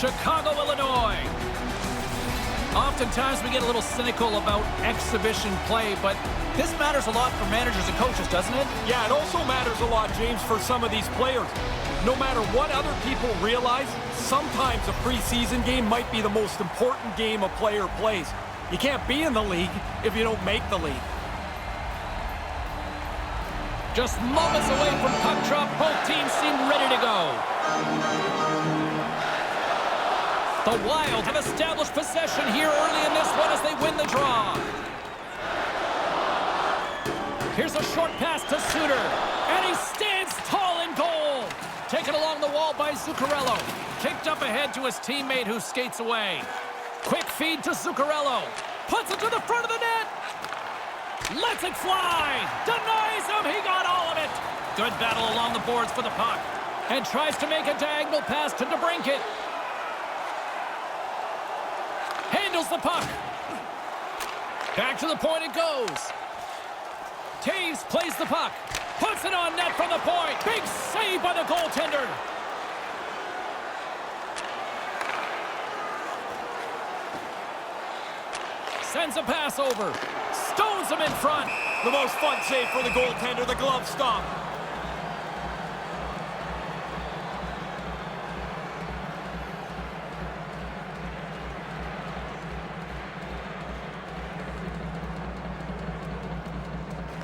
Chicago, Illinois. Oftentimes we get a little cynical about exhibition play, but this matters a lot for managers and coaches, doesn't it? Yeah, it also matters a lot, James, for some of these players. No matter what other people realize, sometimes a preseason game might be the most important game a player plays. You can't be in the league if you don't make the league. Just moments away from puck drop, both teams seem ready to go. The Wild have established possession here early in this one as they win the draw. Here's a short pass to Suter, and he stands tall in goal. Taken along the wall by Zuccarello. Kicked up ahead to his teammate who skates away. Quick feed to Zuccarello. Puts it to the front of the net. Lets it fly. Denies him. He got all of it. Good battle along the boards for the puck. And tries to make a diagonal pass to DeBrincat. Handles the puck. Back to the point it goes. Taves plays the puck. Puts it on net from the point. Big save by the goaltender. Sends a pass over. Stones him in front. The most fun save for the goaltender, the glove stop.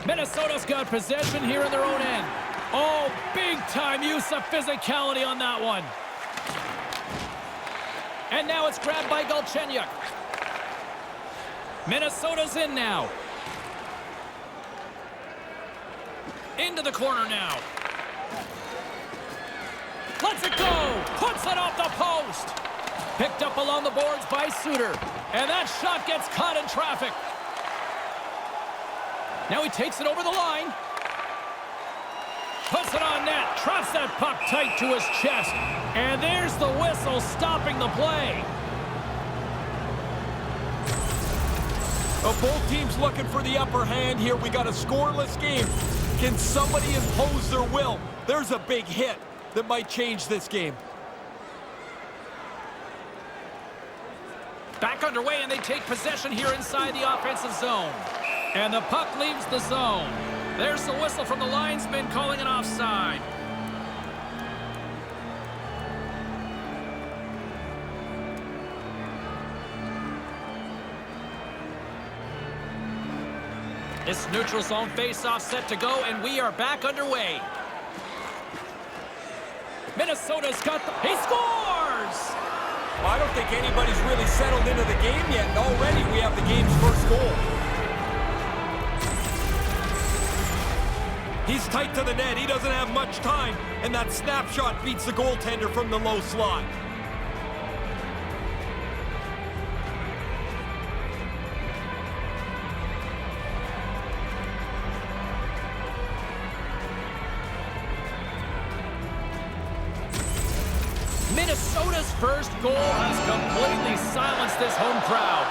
Minnesota's got possession here in their own end. Oh, big-time use of physicality on that one. And now it's grabbed by Galchenyuk. Minnesota's in now. Into the corner now. Lets it go. Puts it off the post. Picked up along the boards by Suter. And that shot gets caught in traffic. Now he takes it over the line. Puts it on net. Traps that puck tight to his chest. And there's the whistle stopping the play. Well, both teams looking for the upper hand here. We got a scoreless game. Can somebody impose their will? There's a big hit that might change this game. Back underway, and they take possession here inside the offensive zone. And the puck leaves the zone. There's the whistle from the linesman calling an offside. This neutral zone face-off set to go, and we are back underway. Minnesota's got the... He scores! Well, I don't think anybody's really settled into the game yet, and already we have the game's first goal. He's tight to the net. He doesn't have much time, and that snapshot beats the goaltender from the low slot. Minnesota's first goal has completely silenced this home crowd.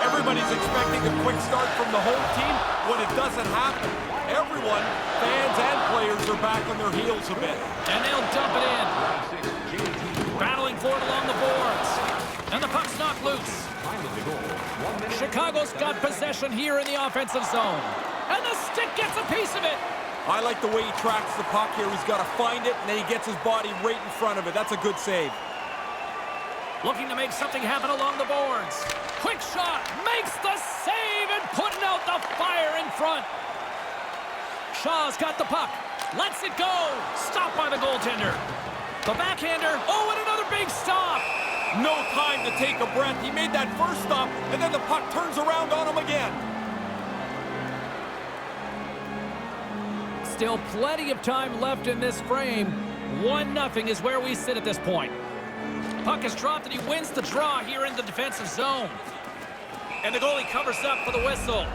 Everybody's expecting a quick start from the home team. When it doesn't happen, everyone, fans and players, are back on their heels a bit. And they'll dump it in. Battling for it along the boards. And the puck's knocked loose. Chicago's got possession here in the offensive zone. And the stick gets a piece of it. I like the way he tracks the puck here. He's got to find it, and then he gets his body right in front of it. That's a good save. Looking to make something happen along the boards. Quick shot, makes the save, and putting out the fire in front. Shaw's got the puck, lets it go. Stopped by the goaltender. The backhander, oh, and another big stop. No time to take a breath. He made that first stop, and then the puck turns around on him again. Still plenty of time left in this frame. 1-0 is where we sit at this point. Puck is dropped, and he wins the draw here in the defensive zone. And the goalie covers up for the whistle.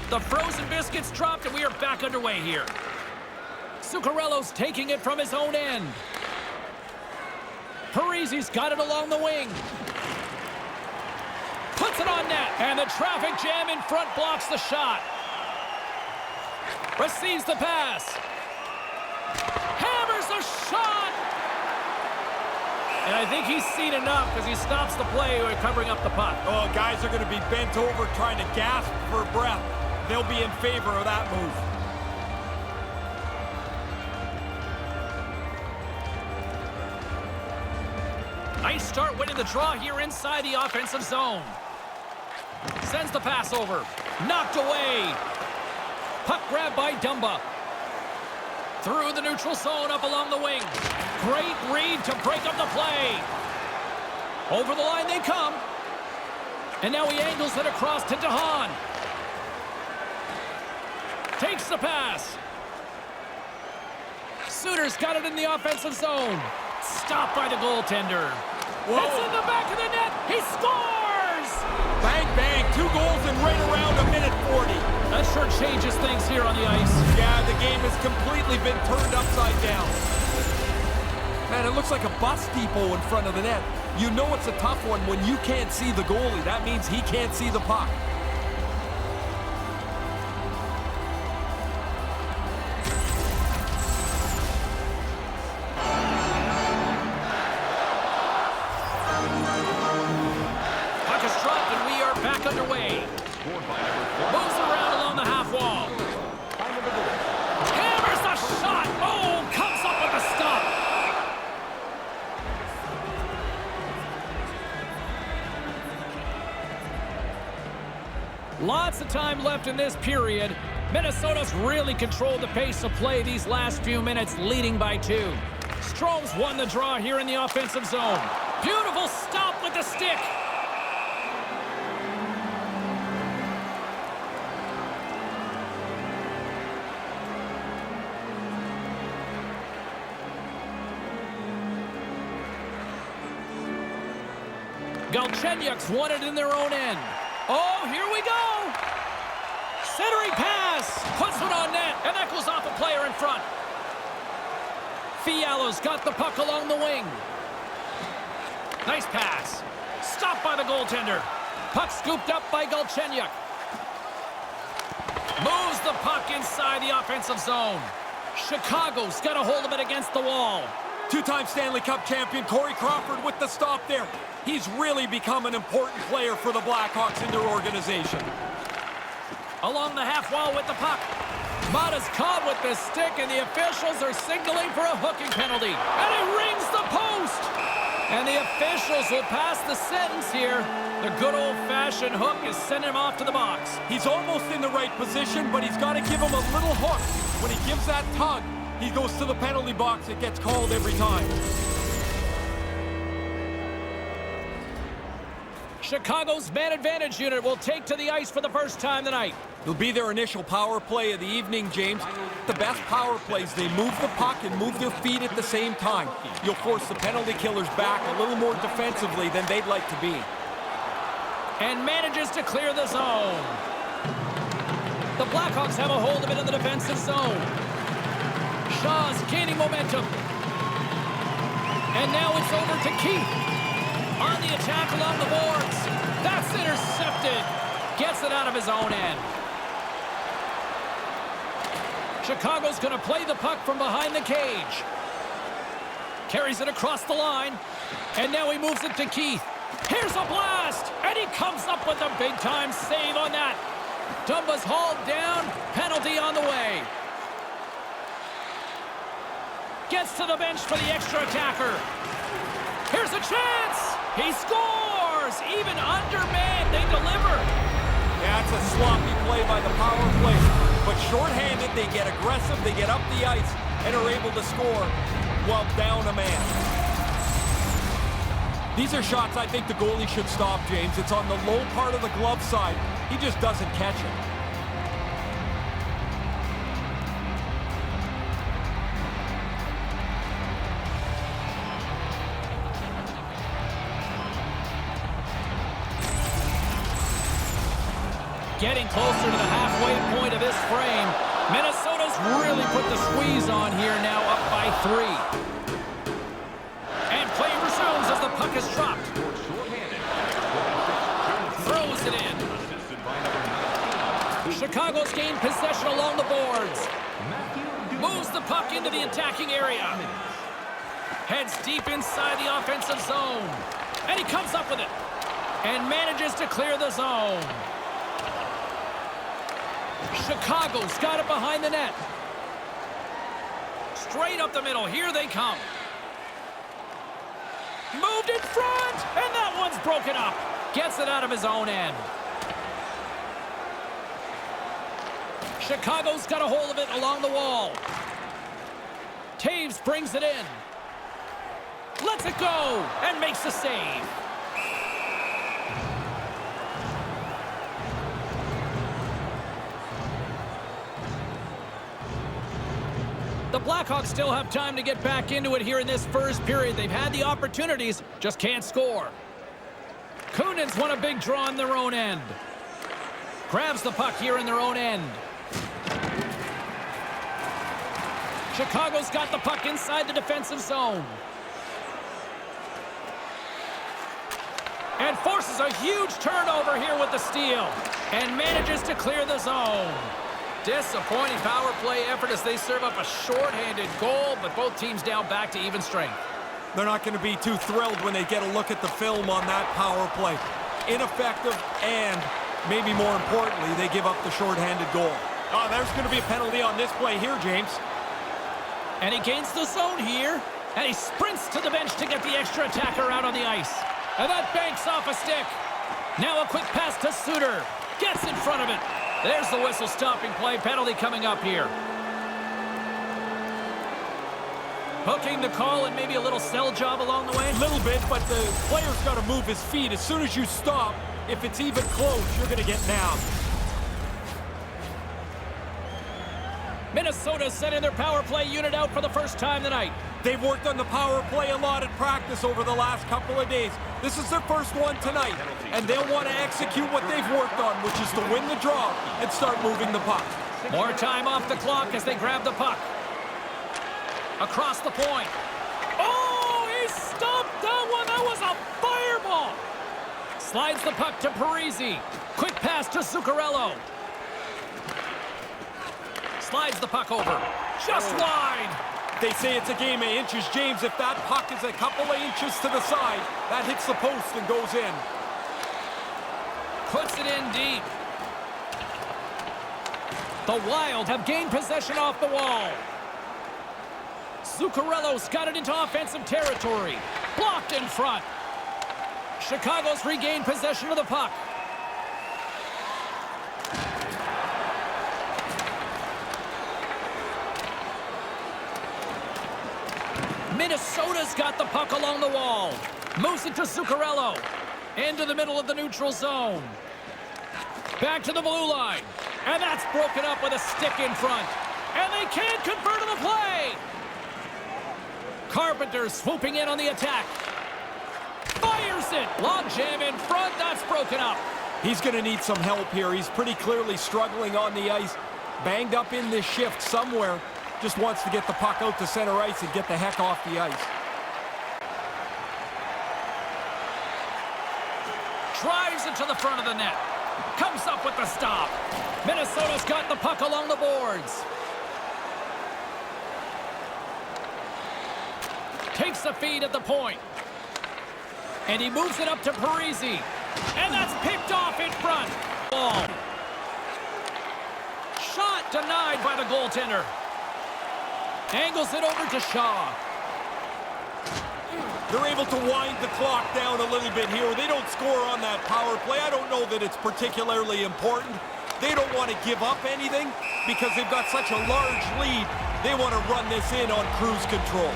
The frozen biscuits dropped, and we are back underway here. Zuccarello's taking it from his own end. Parise's got it along the wing. Puts Puts it on net. And the traffic jam in front blocks the shot. Receives the pass. Hammers a shot. And I think he's seen enough because he stops the play covering up the puck. Oh, guys are going to be bent over trying to gasp for breath. They'll be in favor of that move. Nice start winning the draw here inside the offensive zone. Sends the pass over. Knocked away. Puck grabbed by Dumba. Through the neutral zone up along the wing. Great read to break up the play. Over the line they come. And now he angles it across to DeHaan. Takes the pass. Suter's got it in the offensive zone. Stopped by the goaltender. Whoa. It's in the back of the net. He scores! Bang, bang. 2 goals in right around a minute 40. That sure changes things here on the ice. Yeah, the game has completely been turned upside down. Man, it looks like a bus depot in front of the net. You know it's a tough one when you can't see the goalie. That means he can't see the puck. Puck is dropped and we are back underway. Moves around along the half wall. Hammers the shot. Oh, comes up with a stop. Lots of time left in this period. Minnesota's really controlled the pace of play these last few minutes, leading by 2. Strome's won the draw here in the offensive zone. Beautiful stop with the stick. Galchenyuk's won it in their own end. Oh, here we go. Centering pass. Puts it on net, and that goes off a player in front. Fiala's got the puck along the wing. Nice pass. Stopped by the goaltender. Puck scooped up by Galchenyuk. Moves the puck inside the offensive zone. Chicago's got a hold of it against the wall. 2-time Stanley Cup champion Corey Crawford with the stop there. He's really become an important player for the Blackhawks in their organization. Along the half wall with the puck. Mata's caught with the stick, and the officials are signaling for a hooking penalty. And he rings the post. And the officials will pass the sentence here. The good old-fashioned hook is sending him off to the box. He's almost in the right position, but he's got to give him a little hook. When he gives that tug, he goes to the penalty box. It gets called every time. Chicago's man advantage unit will take to the ice for the first time tonight. It'll be their initial power play of the evening, James. The best power plays, they move the puck and move their feet at the same time. You'll force the penalty killers back a little more defensively than they'd like to be. And manages to clear the zone. The Blackhawks have a hold of it in the defensive zone. Shaw's gaining momentum. And now it's over to Keith. On the attack along the boards. That's intercepted. Gets it out of his own end. Chicago's going to play the puck from behind the cage. Carries it across the line. And now he moves it to Keith. Here's a blast. And he comes up with a big-time save on that. Dumba's hauled down. Penalty on the way. Gets to the bench for the extra attacker. Here's a chance. He scores! Even undermanned, they deliver. Yeah, it's a sloppy play by the power play. But shorthanded, they get aggressive, they get up the ice, and are able to score while down a man. These are shots I think the goalie should stop, James. It's on the low part of the glove side. He just doesn't catch it. Getting closer to the halfway point of this frame. Minnesota's really put the squeeze on here now, up by 3. And play resumes as the puck is dropped. Throw Chicago's gained possession along the boards. Moves the puck into the attacking area. Heads deep inside the offensive zone. And he comes up with it. And manages to clear the zone. Chicago's got it behind the net. Straight up the middle. Here they come. Moved in front. And that one's broken up. Gets it out of his own end. Chicago's got a hold of it along the wall. Taves brings it in. Lets it go and makes the save. The Blackhawks still have time to get back into it here in this first period. They've had the opportunities, just can't score. Kunin's won a big draw in their own end. Grabs the puck here in their own end. Chicago's got the puck inside the defensive zone. And forces a huge turnover here with the steal. And manages to clear the zone. Disappointing power play effort as they serve up a shorthanded goal, but both teams now back to even strength. They're not going to be too thrilled when they get a look at the film on that power play. Ineffective, and maybe more importantly, they give up the shorthanded goal. Oh, there's going to be a penalty on this play here, James. And he gains the zone here, and he sprints to the bench to get the extra attacker out on the ice. And that banks off a stick. Now a quick pass to Suter. Gets in front of it. There's the whistle stopping play. Penalty coming up here. Hooking the call and maybe a little sell job along the way. A little bit, but the player's got to move his feet. As soon as you stop, if it's even close, you're going to get nabbed. Minnesota sending their power play unit out for the first time tonight. They've worked on the power play a lot at practice over the last couple of days. This is their first one tonight, and they'll want to execute what they've worked on, which is to win the draw and start moving the puck. More time off the clock as they grab the puck. Across the point. Oh, he stopped that one. That was a fireball. Slides the puck to Parise. Quick pass to Zuccarello. Slides the puck over. Just wide. They say it's a game of inches, James. If that puck is a couple of inches to the side, that hits the post and goes in. Puts it in deep. The Wild have gained possession off the wall. Zuccarello's got it into offensive territory. Blocked in front. Chicago's regained possession of the puck. Minnesota's got the puck along the wall. Moves it to Zuccarello. Into the middle of the neutral zone. Back to the blue line. And that's broken up with a stick in front. And they can't convert on the play. Carpenter swooping in on the attack. Fires it. Log jam in front. That's broken up. He's going to need some help here. He's pretty clearly struggling on the ice. Banged up in this shift somewhere. Just wants to get the puck out to center ice and get the heck off the ice. Drives it to the front of the net. Comes up with the stop. Minnesota's got the puck along the boards. Takes the feed at the point. And he moves it up to Parise. And that's picked off in front. Ball. Shot denied by the goaltender. Angles it over to Shaw. They're able to wind the clock down a little bit here. They don't score on that power play. I don't know that it's particularly important. They don't want to give up anything because they've got such a large lead. They want to run this in on cruise control.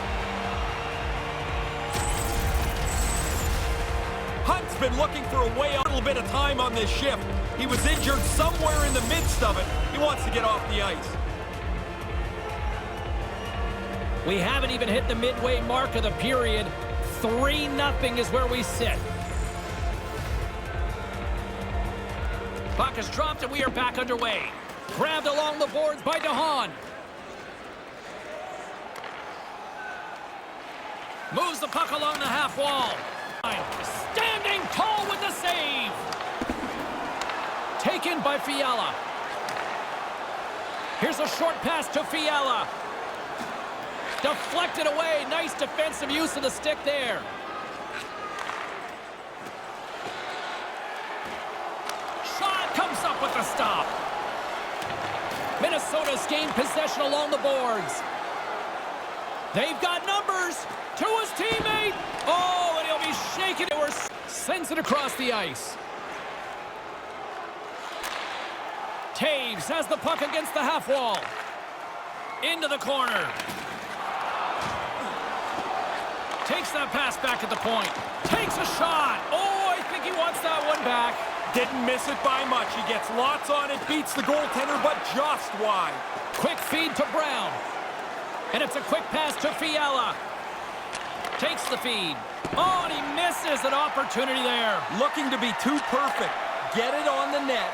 Hunt's been looking for a way out. A little bit of time on this shift. He was injured somewhere in the midst of it. He wants to get off the ice. We haven't even hit the midway mark of the period. 3-0 is where we sit. Puck is dropped and we are back underway. Grabbed along the boards by DeHaan. Moves the puck along the half wall. Standing tall with the save. Taken by Fiala. Here's a short pass to Fiala. Deflected away. Nice defensive use of the stick there. Shot comes up with the stop. Minnesota's gained possession along the boards. They've got numbers to his teammate. Oh, and he'll be shaken. Or sends it across the ice. Taves has the puck against the half wall. Into the corner. Takes that pass back at the point. Takes a shot. Oh, I think he wants that one back. Didn't miss it by much. He gets lots on it, beats the goaltender, but just wide. Quick feed to Brown. And it's a quick pass to Fiala. Takes the feed. Oh, and he misses an opportunity there. Looking to be too perfect. Get it on the net.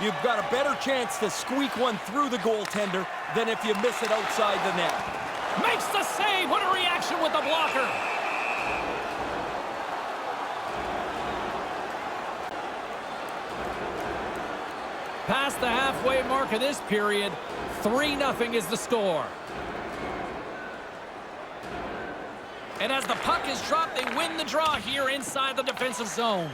You've got a better chance to squeak one through the goaltender than if you miss it outside the net. Makes the save. What a reaction with the blocker. Past the halfway mark of this period, 3-0 is the score. And as the puck is dropped, they win the draw here inside the defensive zone.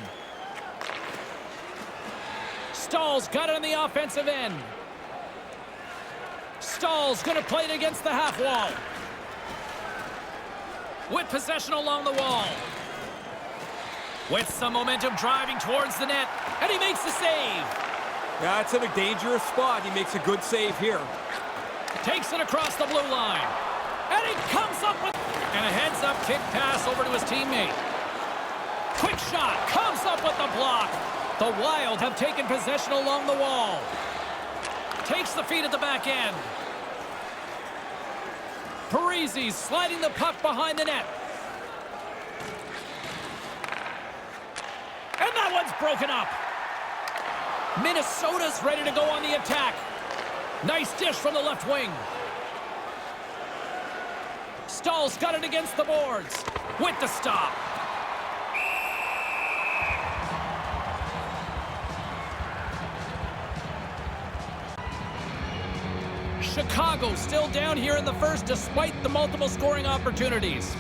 Stahl's got it on the offensive end. Stahl's going to play it against the half wall. With possession along the wall. With some momentum driving towards the net. And he makes the save. Yeah, it's in a dangerous spot. He makes a good save here. Takes it across the blue line. And he comes up with... And a heads-up kick pass over to his teammate. Quick shot. Comes up with the block. The Wild have taken possession along the wall. Takes the feed at the back end. Parise sliding the puck behind the net. And that one's broken up. Minnesota's ready to go on the attack. Nice dish from the left wing. Stahl's got it against the boards. With the stop. Chicago still down here in the first despite the multiple scoring opportunities.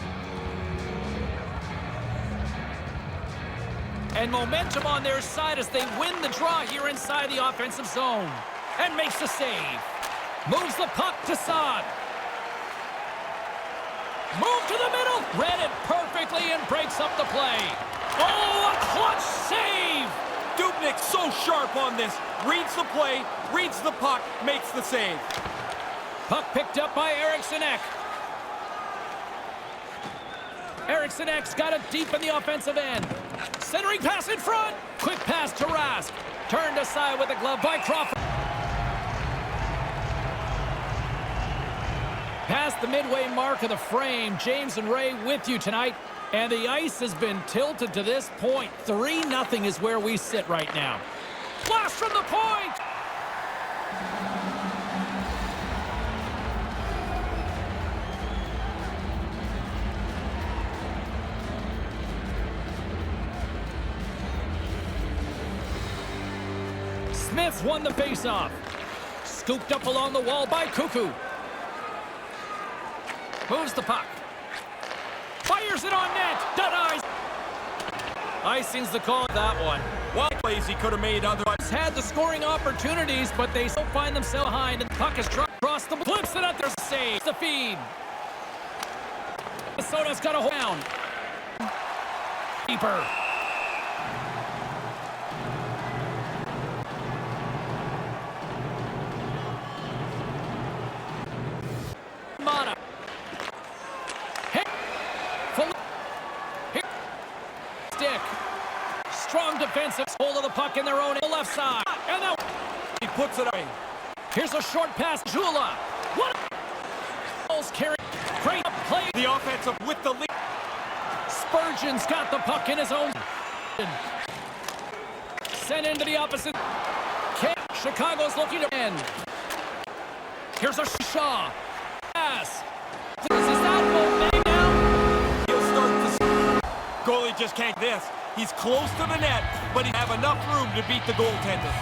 And momentum on their side as they win the draw here inside the offensive zone. And makes the save. Moves the puck to Saad. Move to the middle. Read it perfectly and breaks up the play. Oh, a clutch save. Dubnyk so sharp on this. Reads the play, reads the puck, makes the save. Puck picked up by Eriksson Ek. Eriksson Ek's got it deep in the offensive end. Centering pass in front. Quick pass to Rask. Turned aside with a glove by Crawford. Past the midway mark of the frame, James and Ray with you tonight. And the ice has been tilted to this point. 3-0 is where we sit right now. Blast from the point! Smith won the faceoff. Scooped up along the wall by Cuckoo. Moves the puck. Fires it on net. Denies. Icing's the call on that one. Well, plays he could have made otherwise. Had the scoring opportunities, but they still find themselves behind. And the puck is dropped across the... Flips it up there. Saves the feed. Minnesota's got a hold down. Deeper. Mata. Hit. Hit. Stick. Strong defensive hold of the puck in their own left side. And that He puts it away. Here's a short pass. Jula. What? Carry. Great play. The offensive with the lead. Spurgeon's got the puck in his own. Sent into the opposite. Chicago's looking to end. Here's a Shaw. Pass. Is that momentum now? He'll start to... Goalie just can't this. He's close to the net, but he have enough room to beat the goaltender.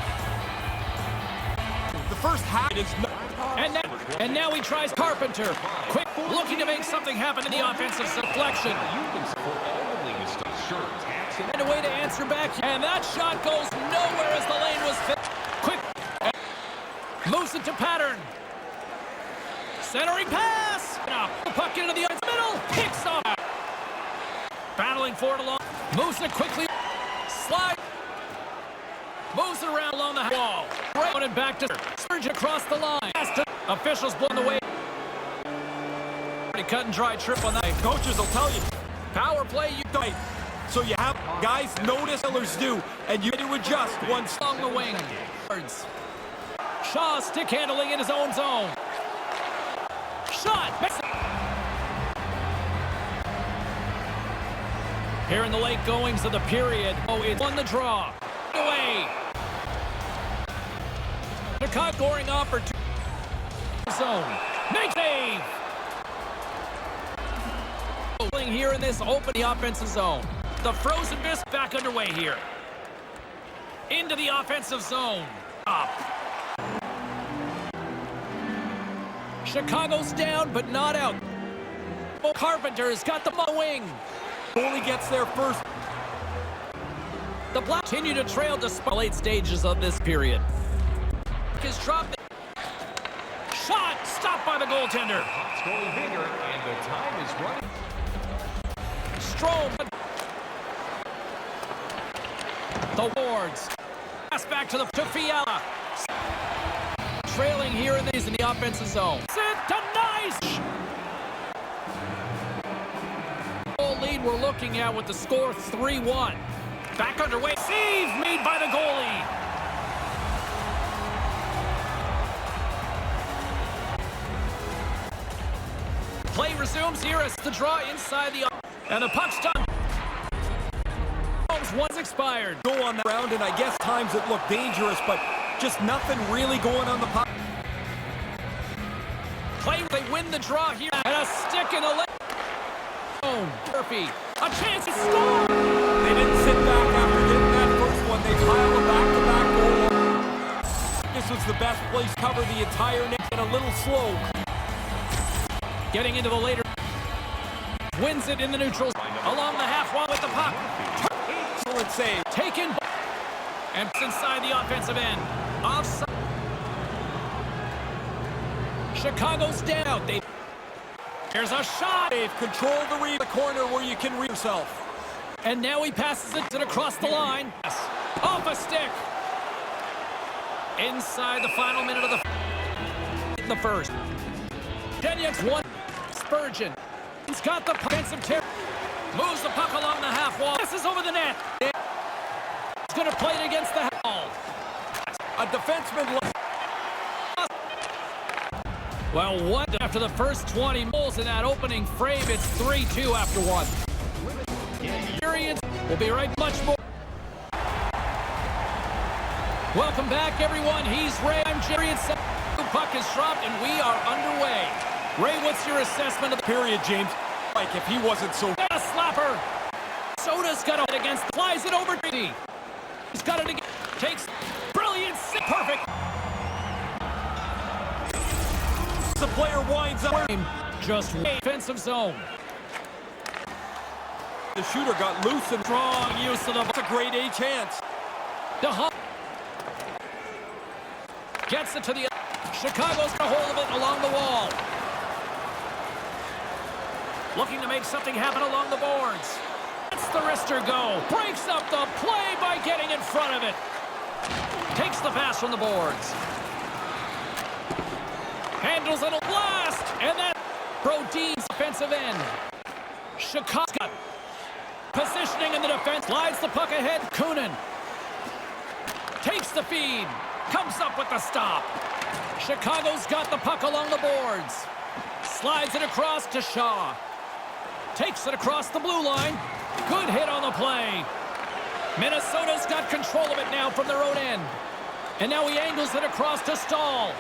The first half is no. And now he tries Carpenter. Quick, looking to make something happen in the offensive deflection. And a way to answer back. And that shot goes nowhere as the lane was fit. Quick. Moves it to Pattern. Centering pass. The puck into the middle. Picks off. Battling for it along. Moves it quickly. Slide. Moves it around along the wall. Right it back to Surge across the line. Officials blowing the way. Pretty cut and dry trip on that. Coaches will tell you. Power play. You don't. So you have guys notice others do, and you to adjust once along the wing. Shaw stick handling in his own zone. Shot. Here in the late goings of the period. Oh, it's on the draw. Away. Chicago scoring opportunity. Zone. Make save. Here in this open the offensive zone. The frozen mist back underway here. Into the offensive zone. Up. Chicago's down, but not out. Carpenter's got the wing. Only gets there first. The Blacks continue to trail despite late stages of this period. Is dropped. Shot stopped by the goaltender. Going bigger, and the time is running. Strome. The Wards. Pass back to Fiala. Trailing here in the offensive zone. Sit to nice. Goal lead we're looking at with the score 3-1. Back underway. Save made by the goalie. Play resumes here as the draw inside the... And the puck's done. One's expired. Go on that round, and I guess times it looked dangerous, but just nothing really going on the puck. They win the draw here. And a stick in the leg. Oh, Murphy. A chance to score. They didn't sit back after getting that first one. They piled a back-to-back goal. This was the best place to cover the entire net and a little slow. Getting into the later. Wins it in the neutral. Along the half wall with the puck. Excellent save. Taken. And inside the offensive end. Offside. Chicago's down. Here's a shot. They've controlled the corner where you can read yourself. And now he passes it across the line. Off a stick. Inside the final minute of the first. Denyuk's one. Spurgeon. He's got the defensive tip. Moves the puck along the half wall. This is over the net. He's going to play it against the wall. A defenseman. Well, what after the first 20 goals in that opening frame? It's 3-2 after one. Periods. We'll be right much more. Welcome back, everyone. He's Ray. I'm Jerry. The puck is dropped, and we are underway. Ray, what's your assessment of the period, James? Like if he wasn't so... A slapper. Soda's got it against... Flies it over. He's got it again. Takes... Brilliant. Perfect. The player winds up. Just defensive zone. The shooter got loose and... Strong use of the... It's a grade A chance. Gets it to the... Chicago's got a hold of it along the wall. Looking to make something happen along the boards. Lets the wrister go. Breaks up the play by getting in front of it. Takes the pass from the boards. Handles it a blast. And that Brodin's defensive end. Chicago positioning in the defense. Slides the puck ahead. Kunin takes the feed. Comes up with the stop. Chicago's got the puck along the boards. Slides it across to Shaw. Takes it across the blue line. Good hit on the play. Minnesota's got control of it now from their own end. And now he angles it across to Stahl.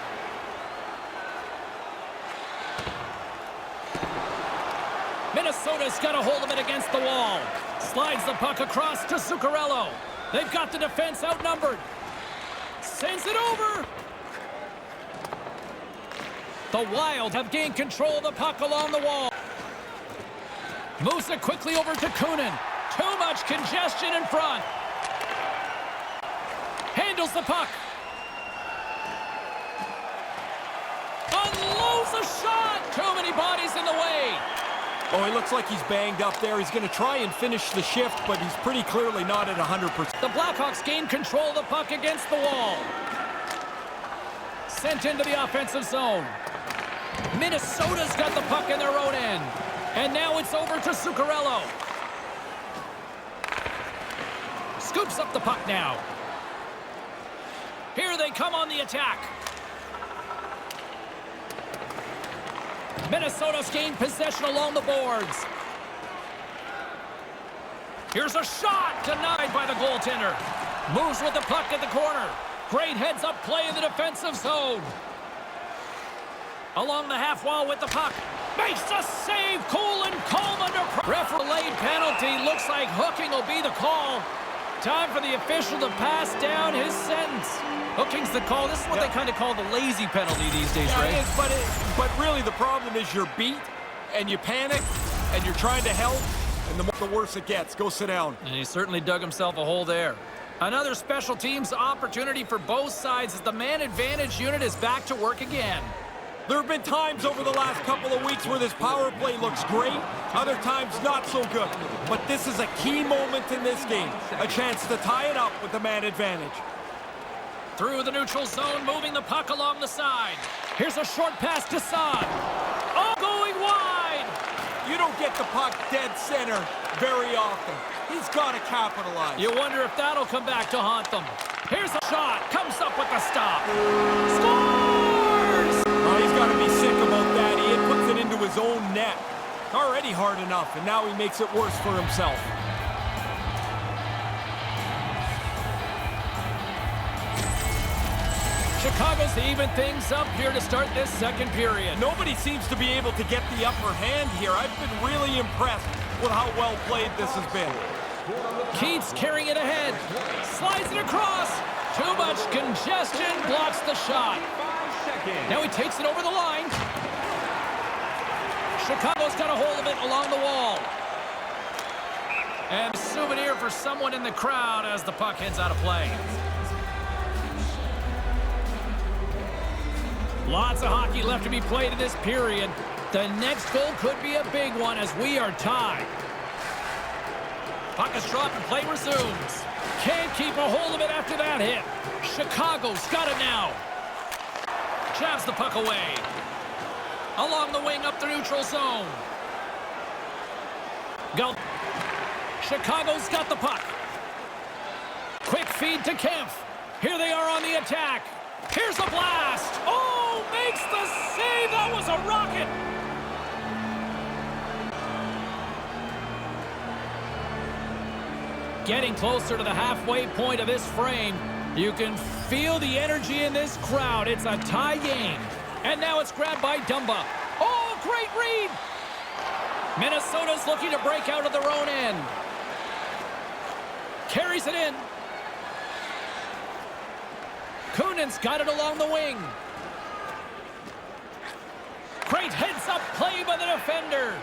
Minnesota's got a hold of it against the wall. Slides the puck across to Zuccarello. They've got the defense outnumbered. Sends it over. The Wild have gained control of the puck along the wall. Moves it quickly over to Kunin. Too much congestion in front. Handles the puck. Unloads a shot. Too many bodies in the way. Oh, he looks like he's banged up there. He's going to try and finish the shift, but he's pretty clearly not at 100%. The Blackhawks gain control of the puck against the wall. Sent into the offensive zone. Minnesota's got the puck in their own end. And now it's over to Zuccarello. Scoops up the puck now. Here they come on the attack. Minnesota's gained possession along the boards. Here's a shot denied by the goaltender. Moves with the puck at the corner. Great heads-up play in the defensive zone. Along the half wall with the puck. Makes the save. Cool and calm under pressure. Referee penalty. Looks like hooking will be the call. Time for the official to pass down his sentence. Hooking's the call. This is what they kind of call the lazy penalty these days, right? It is, but really the problem is you're beat and you panic and you're trying to help, and the worse it gets. Go sit down. And he certainly dug himself a hole there. Another special teams opportunity for both sides as the man advantage unit is back to work again. There have been times over the last couple of weeks where this power play looks great, other times not so good. But this is a key moment in this game, a chance to tie it up with the man advantage. Through the neutral zone, moving the puck along the side. Here's a short pass to Saad. Oh, going wide! You don't get the puck dead center very often. He's got to capitalize. You wonder if that'll come back to haunt them. Here's a shot. Comes up with the stop. Scores! Oh, he's got to be sick about that. He puts it into his own net. Already hard enough, and now he makes it worse for himself. Chicago's even things up here to start this second period. Nobody seems to be able to get the upper hand here. I've been really impressed with how well played this has been. Keats carrying it ahead. Slides it across. Too much congestion. Blocks the shot. Now he takes it over the line. Chicago's got a hold of it along the wall. And a souvenir for someone in the crowd as the puck heads out of play. Lots of hockey left to be played in this period. The next goal could be a big one as we are tied. Puck is dropped and play resumes. Can't keep a hold of it after that hit. Chicago's got it now. Jabs the puck away. Along the wing up the neutral zone. Go. Chicago's got the puck. Quick feed to Kempf. Here they are on the attack. Here's a blast. Oh, makes the save. That was a rocket. Getting closer to the halfway point of this frame. You can feel the energy in this crowd. It's a tie game. And now it's grabbed by Dumba. Oh, great read. Minnesota's looking to break out of their own end. Carries it in. Kunin's got it along the wing. Great heads-up play by the defender.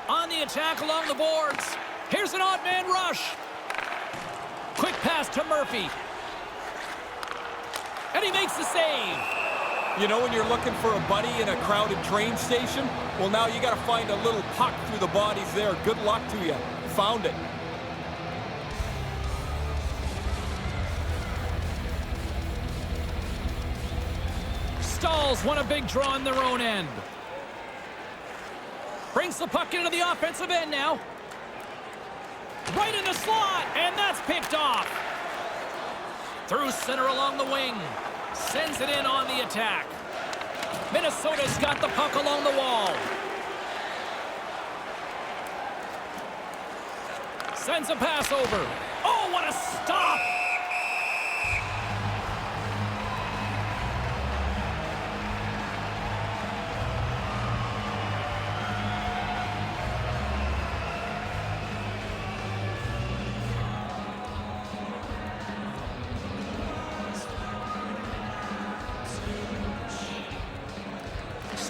On the attack along the boards. Here's an odd man rush. Quick pass to Murphy. And he makes the save. You know when you're looking for a buddy in a crowded train station? Well, now you got to find a little puck through the bodies there. Good luck to you. Found it. Stalls won a big draw in their own end. Brings the puck into the offensive end now. Right in the slot, and that's picked off. Through center along the wing. Sends it in on the attack. Minnesota's got the puck along the wall. Sends a pass over. Oh, what a stop!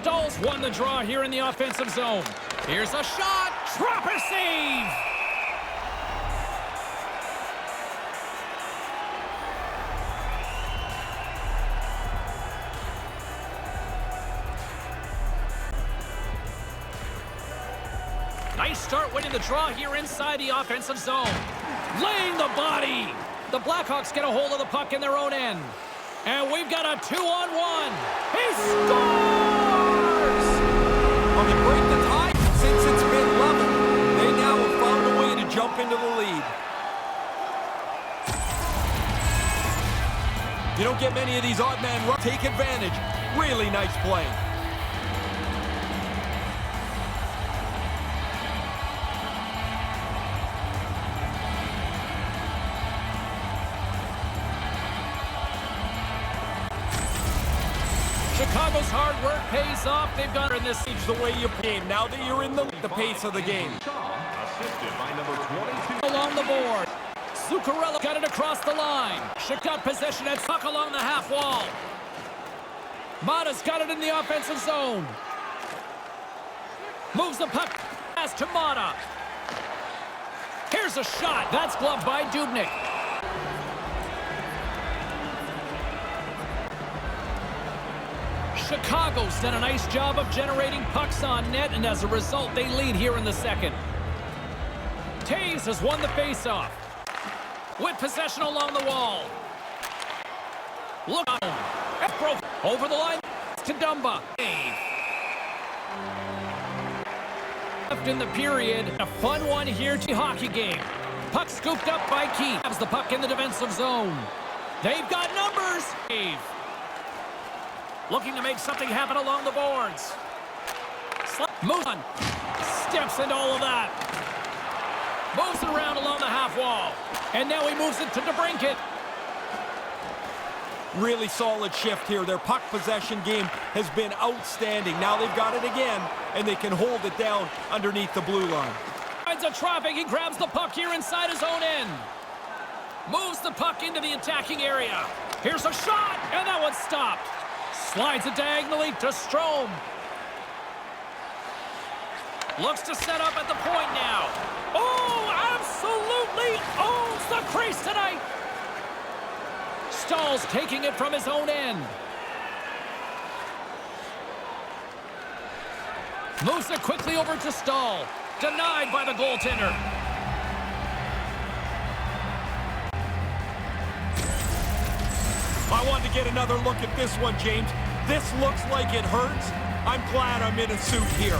Stall's won the draw here in the offensive zone. Here's a shot. Trapper save. Nice start winning the draw here inside the offensive zone. Laying the body. The Blackhawks get a hold of the puck in their own end. And we've got a 2-on-1. He scores! On the break the tie, since it's been level, they now have found a way to jump into the lead. You don't get many of these odd man runs. Take advantage. Really nice play. Chicago's hard work pays off. They've got in this Change the way you play. Now that you're in the pace of the game. Assisted by number 22. along the board. Zuccarello got it across the line. Got possession and puck along the half wall. Mata's got it in the offensive zone. Moves the puck. Pass to Mata. Here's a shot. That's gloved by Dubnyk. Chicago's done a nice job of generating pucks on net, and as a result, they lead here in the second. Taves has won the faceoff. With possession along the wall. Look on. Broke over the line to Dumba. Left in the period. A fun one here to hockey game. Puck scooped up by Keith. Has the puck in the defensive zone. They've got numbers. Looking to make something happen along the boards. Moves on. Steps into all of that. Moves it around along the half wall. And now he moves it to DeBrincat. Really solid shift here. Their puck possession game has been outstanding. Now they've got it again, and they can hold it down underneath the blue line. Finds a traffic. He grabs the puck here inside his own end. Moves the puck into the attacking area. Here's a shot, and that one's stopped. Slides it diagonally to Strome. Looks to set up at the point now. Oh, absolutely owns the crease tonight. Stahl's taking it from his own end. Moves it quickly over to Stahl. Denied by the goaltender. I wanted to get another look at this one, James. This looks like it hurts. I'm glad I'm in a suit here.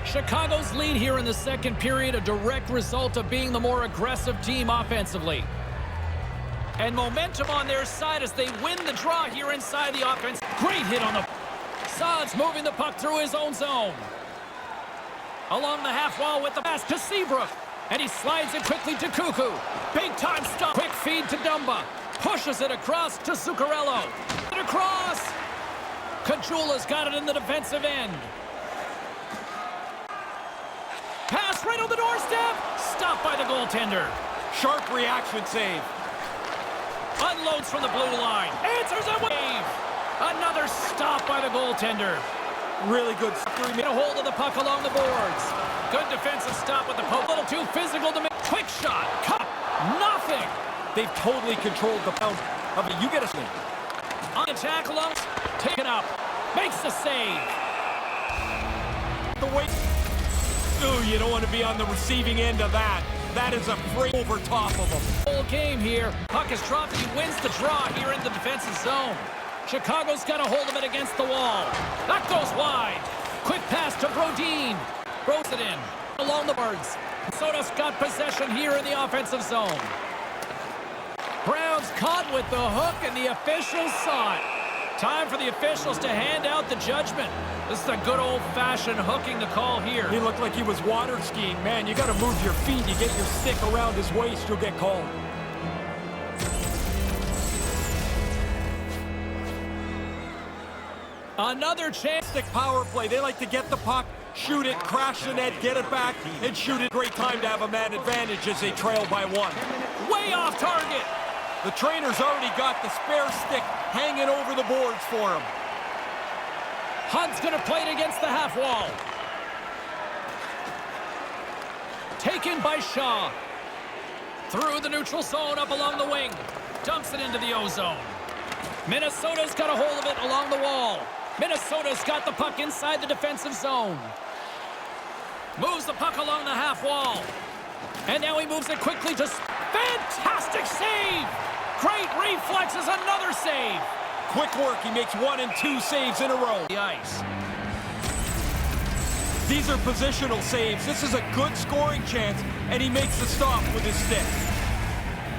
Chicago's lead here in the second period, a direct result of being the more aggressive team offensively. And momentum on their side as they win the draw here inside the offense. Great hit on the... Saad's moving the puck through his own zone. Along the half wall with the pass to Seabrook. And he slides it quickly to Cuckoo. Big time stop. Quick feed to Dumba. Pushes it across to Zuccarello. It across. Kajula's got it in the defensive end. Pass right on the doorstep. Stopped by the goaltender. Sharp reaction save. Unloads from the blue line. Answers a wave. Another stop by the goaltender. Really good. Get a hold of the puck along the boards. Good defensive stop with the poke. A little too physical to make. Quick shot. Cup. Nothing. They've totally controlled the pound of it. You get a swing. On attack along. Take it up. Makes the save. The way. Ooh, you don't want to be on the receiving end of that. That is a freight over top of him. Whole game here. Puck is dropped. He wins the draw here in the defensive zone. Chicago's got a hold of it against the wall. That goes wide. Quick pass to Brodin. Throws it in. Along the boards. Minnesota's got possession here in the offensive zone. Brown's caught with the hook, and the officials saw it. Time for the officials to hand out the judgment. This is a good old-fashioned hooking to call here. He looked like he was water skiing. Man, you got to move your feet. You get your stick around his waist, you'll get called. Another chance. Stick power play. They like to get the puck, shoot it, crash the net, get it back, and shoot it. Great time to have a man advantage as they trail by one. Way off target. The trainer's already got the spare stick hanging over the boards for him. Hunt's going to play it against the half wall. Taken by Shaw. Through the neutral zone, up along the wing. Dumps it into the O-zone. Minnesota's got a hold of it along the wall. Minnesota's got the puck inside the defensive zone. Moves the puck along the half wall. And now he moves it quickly to... Fantastic save! Great reflexes, another save. Quick work, he makes 1 and 2 saves in a row. The ice. These are positional saves. This is a good scoring chance, and he makes the stop with his stick.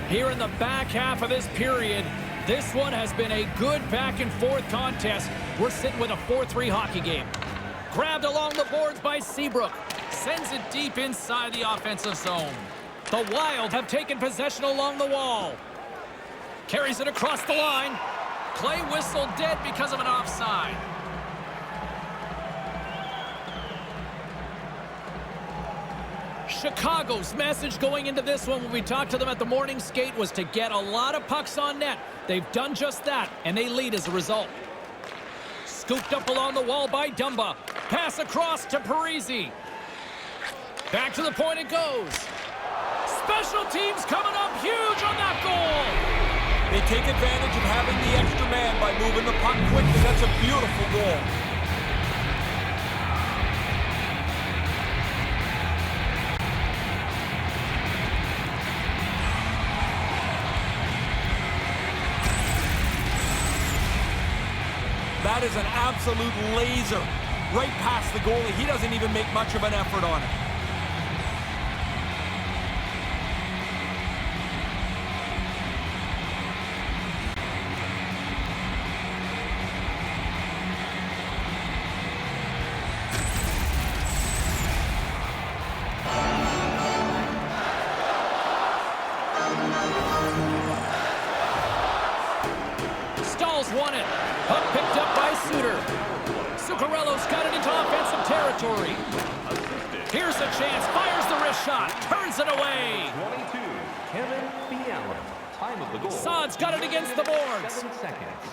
Here in the back half of this period, this one has been a good back-and-forth contest. We're sitting with a 4-3 hockey game. Grabbed along the boards by Seabrook. Sends it deep inside the offensive zone. The Wild have taken possession along the wall. Carries it across the line. Play whistle dead because of an offside. Chicago's message going into this one when we talked to them at the morning skate was to get a lot of pucks on net. They've done just that, and they lead as a result. Scooped up along the wall by Dumba. Pass across to Parise. Back to the point it goes. Special teams coming up huge on that goal. They take advantage of having the extra man by moving the puck quickly. That's a beautiful goal. That is an absolute laser. Right past the goalie. He doesn't even make much of an effort on it. Stall's won it. Puck picked up by Suter. Zuccarello's got it into offensive territory. Here's a chance. Fires the wrist shot. Turns it away. 22, Kevin Fiala. Time of the goal. Saad's got it against the boards. 7 seconds.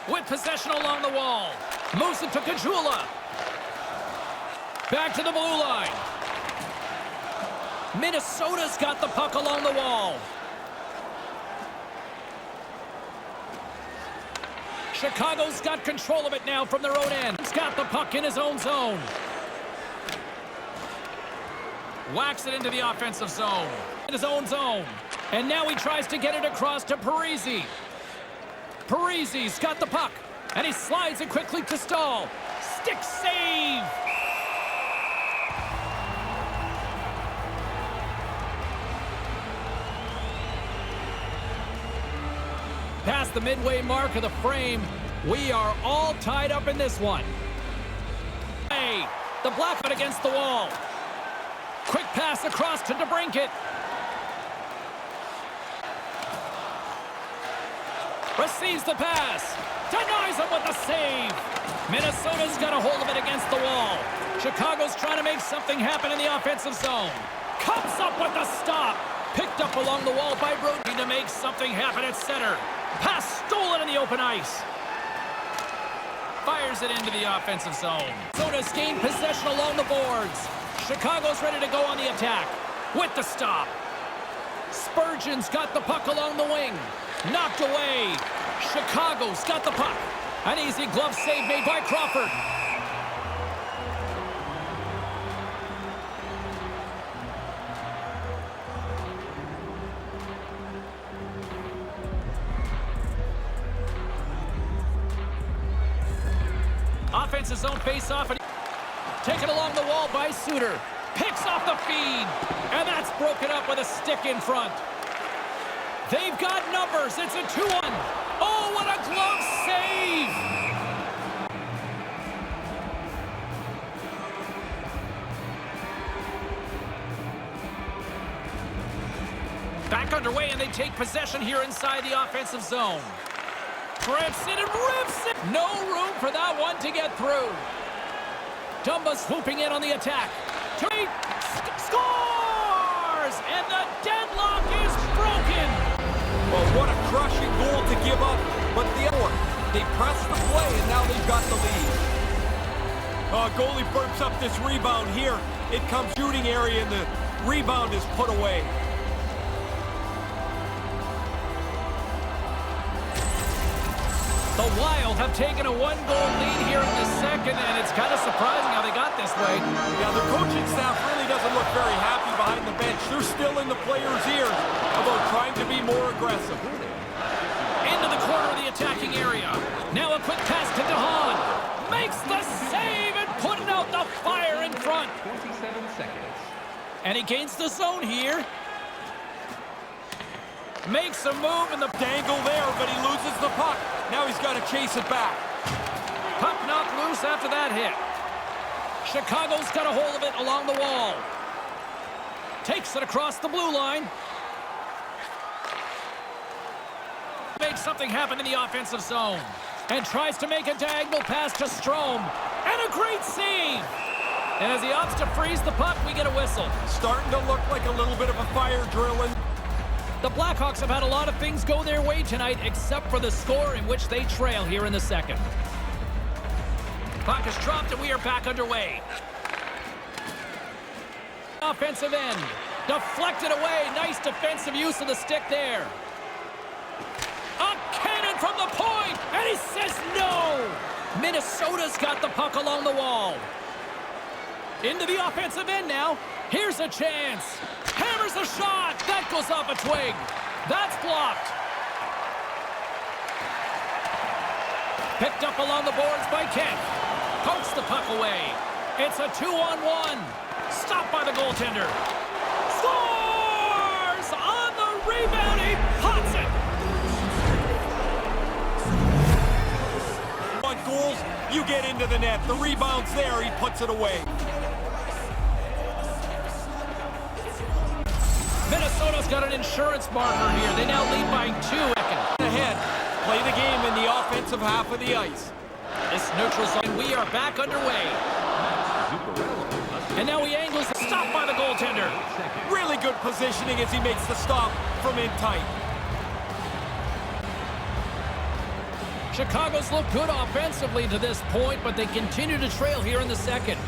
With possession along the wall. Moves it to Kajula. Back to the blue line. Minnesota's got the puck along the wall. Chicago's got control of it now from their own end. He's got the puck in his own zone. Whacks it into the offensive zone. In his own zone. And now he tries to get it across to Parise. Parise's got the puck. And he slides it quickly to Stahl. Stick save! Past the midway mark of the frame, we are all tied up in this one. Hey, the Blackhawks against the wall. Quick pass across to DeBrincat. Receives the pass. Denies him with the save. Minnesota's got a hold of it against the wall. Chicago's trying to make something happen in the offensive zone. Comes up with the stop. Picked up along the wall by Brody to make something happen at center. Pass stolen in the open ice. Fires it into the offensive zone. Minnesota's gained possession along the boards. Chicago's ready to go on the attack. With the stop. Spurgeon's got the puck along the wing. Knocked away. Chicago's got the puck. An easy glove save made by Crawford. Offensive zone face-off. Taken along the wall by Suter. Picks off the feed. And that's broken up with a stick in front. They've got numbers. It's a 2-1. Oh, what a glove save! Back underway, and they take possession here inside the offensive zone. Trips it and rips it. No room for that one to get through. Dumba swooping in on the attack. Scores! And the deadlock is broken. Well, what a crushing goal to give up. But the other one, they press the play, and now they've got the lead. Goalie burps up this rebound here. It comes shooting area and the rebound is put away. The Wild have taken a one-goal lead here in the second, and it's kind of surprising how they got this way. Yeah, the coaching staff really doesn't look very happy behind the bench. They're still in the players' ears about trying to be more aggressive. Into the corner of the attacking area. Now a quick pass to DeHaan. Makes the save and putting out the fire in front. 27 seconds. And he gains the zone here. Makes a move in the Dangle there, but he loses the puck. Now he's got to chase it back. puck knocked loose after that hit. Chicago's got a hold of it along the wall. Takes it across the blue line. Makes something happen in the offensive zone. And tries to make a diagonal pass to Strome. And a great save. And as he opts to freeze the puck, we get a whistle. Starting to look like a little bit of a fire drill. The Blackhawks have had a lot of things go their way tonight, except for the score in which they trail here in the second. Puck is dropped and we are back underway. Offensive end. Deflected away. Nice defensive use of the stick there. A cannon from the point, and he says no! Minnesota's got the puck along the wall. Into the offensive end now. Here's a chance. Hammers a shot. That goes off a twig. That's blocked. Picked up along the boards by Kent. Pokes the puck away. It's a 2-on-1. Stopped by the goaltender. Scores! On the rebound, he pots it. On goals, you get into the net. The rebound's there, he puts it away. Minnesota's got an insurance marker here. They now lead by 2. Ahead. Play the game in the offensive half of the ice. This neutral zone, we are back underway. And now he angles, stopped by the goaltender. Really good positioning as he makes the stop from in tight. Chicago's looked good offensively to this point, but they continue to trail here in the second.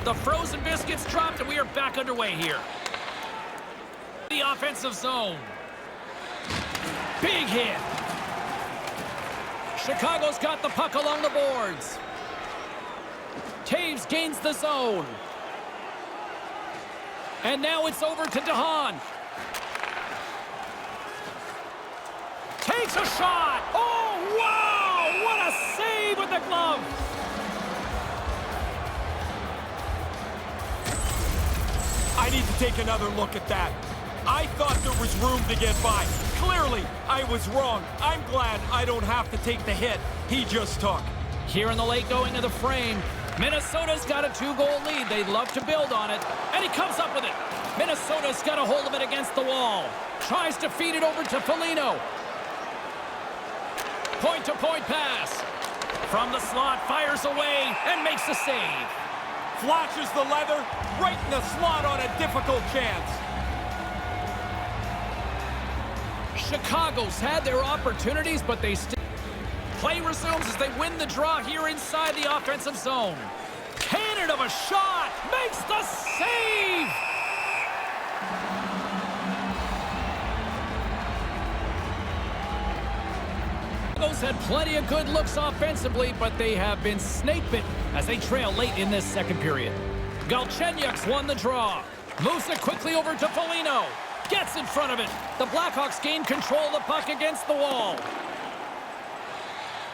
The frozen biscuits dropped, and we are back underway here. The offensive zone. Big hit. Chicago's got the puck along the boards. Taves gains the zone. And now it's over to DeHaan. Takes a shot. Oh, wow! What a save with the glove. I need to take another look at that. I thought there was room to get by. Clearly, I was wrong. I'm glad I don't have to take the hit he just took. Here in the late going of the frame, Minnesota's got a 2-goal lead. They'd love to build on it, and he comes up with it. Minnesota's got a hold of it against the wall. Tries to feed it over to Foligno. Point-to-point pass. From the slot, fires away, and makes a save. Flashes the leather right in the slot on a difficult chance. Chicago's had their opportunities, but they still... Play resumes as they win the draw here inside the offensive zone. Cannon of a shot! Makes the save! Chicago's had plenty of good looks offensively, but they have been snake-bitten as they trail late in this second period. Galchenyuk's won the draw. Moves it quickly over to Foligno. Gets in front of it. The Blackhawks gain control of the puck against the wall.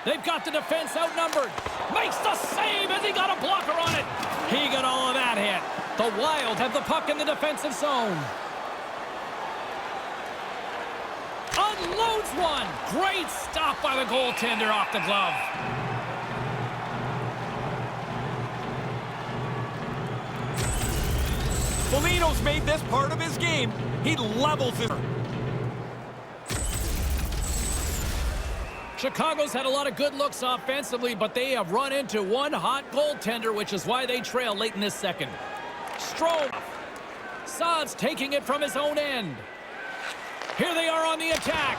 They've got the defense outnumbered. Makes the save as he got a blocker on it. He got all of that hit. The Wild have the puck in the defensive zone. Unloads one. Great stop by the goaltender off the glove. Foligno's made this part of his game. He levels it. Chicago's had a lot of good looks offensively, but they have run into one hot goaltender, which is why they trail late in this second. Strome. Saad's taking it from his own end. Here they are on the attack.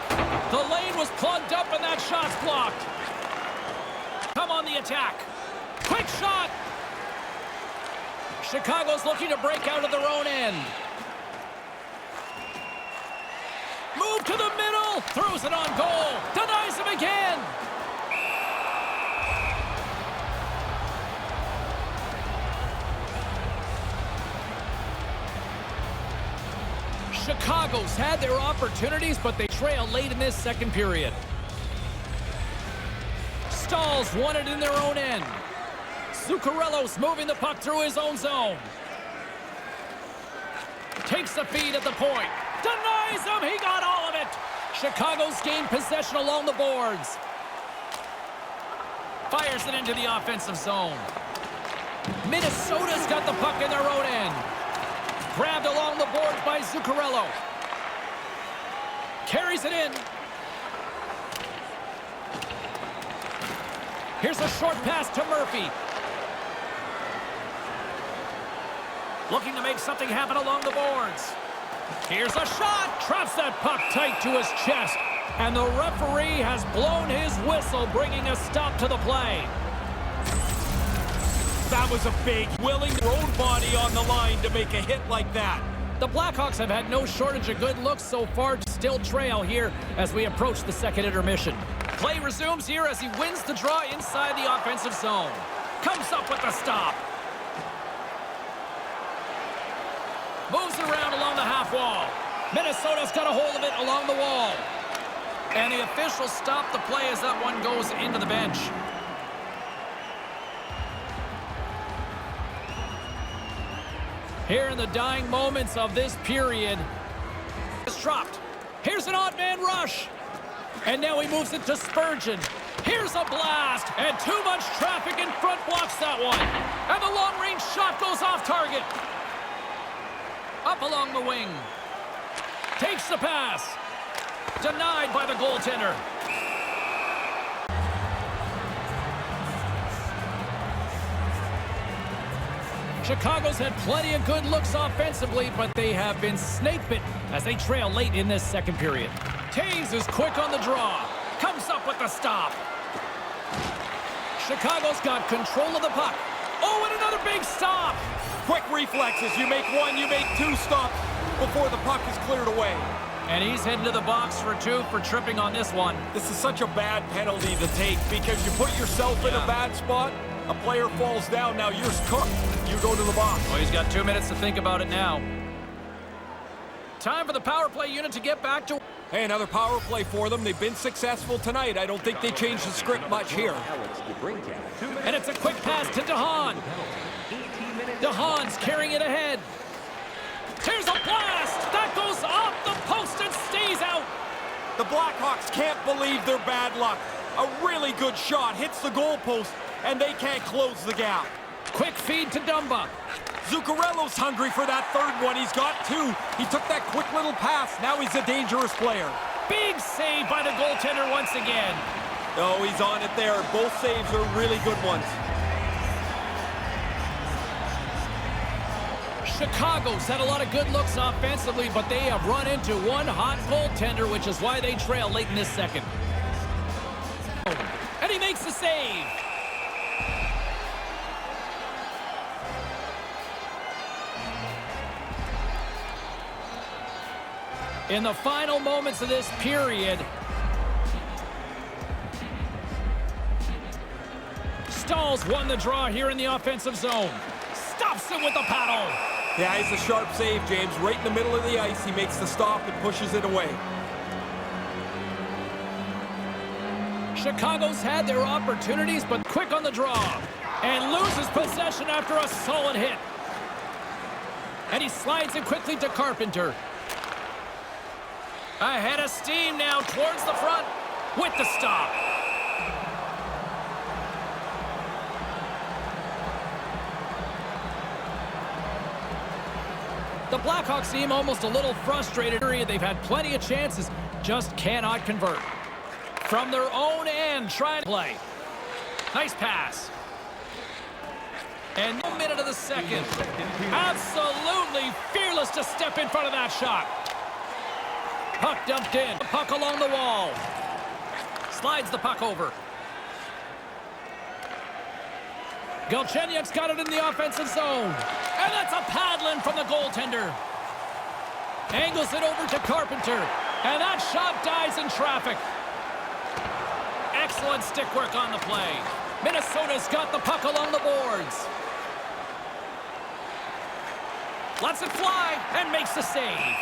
The lane was plugged up and that shot's blocked. Come on the attack. Quick shot! Chicago's looking to break out of their own end. Move to the middle! Throws it on goal! Denies him again! Chicago's had their opportunities, but they trail late in this second period. Staal's won it in their own end. Zuccarello's moving the puck through his own zone. Takes the feed at the point. Denies him! He got all of it! Chicago's gained possession along the boards. Fires it into the offensive zone. Minnesota's got the puck in their own end. Grabbed along the boards by Zuccarello. Carries it in. Here's a short pass to Murphy. Looking to make something happen along the boards. Here's a shot. Traps that puck tight to his chest. And the referee has blown his whistle, bringing a stop to the play. That was a big, willing road body on the line to make a hit like that. The Blackhawks have had no shortage of good looks so far, still trail here as we approach the second intermission. Play resumes here as he wins the draw inside the offensive zone. Comes up with the stop. Moves around along the half wall. Minnesota's got a hold of it along the wall. And the officials stop the play as that one goes into the bench. Here in the dying moments of this period, it's dropped. Here's an odd man rush. And now he moves it to Spurgeon. Here's a blast. And too much traffic in front blocks that one. And the long-range shot goes off target. Up along the wing. Takes the pass. Denied by the goaltender. Chicago's had plenty of good looks offensively, but they have been snake-bitten as they trail late in this second period. Taves is quick on the draw. Comes up with the stop. Chicago's got control of the puck. Oh, and another big stop. Quick reflexes. You make one, you make two stops before the puck is cleared away. And he's heading to the box for two for tripping on this one. This is such a bad penalty to take because you put yourself in a bad spot. A player falls down, now you're cooked. You go to the box. Well, he's got 2 minutes to think about it now. Time for the power play unit to get back to... Hey, another power play for them. They've been successful tonight. I don't think they changed the script much here. And it's a quick pass to DeHaan. DeHaan's carrying it ahead. Here's a blast! That goes off the post and stays out! The Blackhawks can't believe their bad luck. A really good shot hits the goalpost, and they can't close the gap. Quick feed to Dumba. Zuccarello's hungry for that third one. He's got two. He took that quick little pass. Now he's a dangerous player. Big save by the goaltender once again. Oh, he's on it there. Both saves are really good ones. Chicago's had a lot of good looks offensively, but they have run into one hot goaltender, which is why they trail late in this second. And he makes the save. In the final moments of this period, Staal's won the draw here in the offensive zone. Stops it with the paddle. Yeah, he's a sharp save, James. Right in the middle of the ice, he makes the stop and pushes it away. Chicago's had their opportunities, but quick on the draw. And loses possession after a solid hit. And he slides it quickly to Carpenter. Ahead of steam now towards the front with the stop. The Blackhawks seem almost a little frustrated. They've had plenty of chances, just cannot convert. From their own end, trying to play. Nice pass. And 1 minute of the second. Absolutely fearless to step in front of that shot. Puck dumped in. Puck along the wall. Slides the puck over. Galchenyuk's got it in the offensive zone. And that's a paddling from the goaltender. Angles it over to Carpenter. And that shot dies in traffic. Excellent stick work on the play. Minnesota's got the puck along the boards. Lets it fly and makes the save.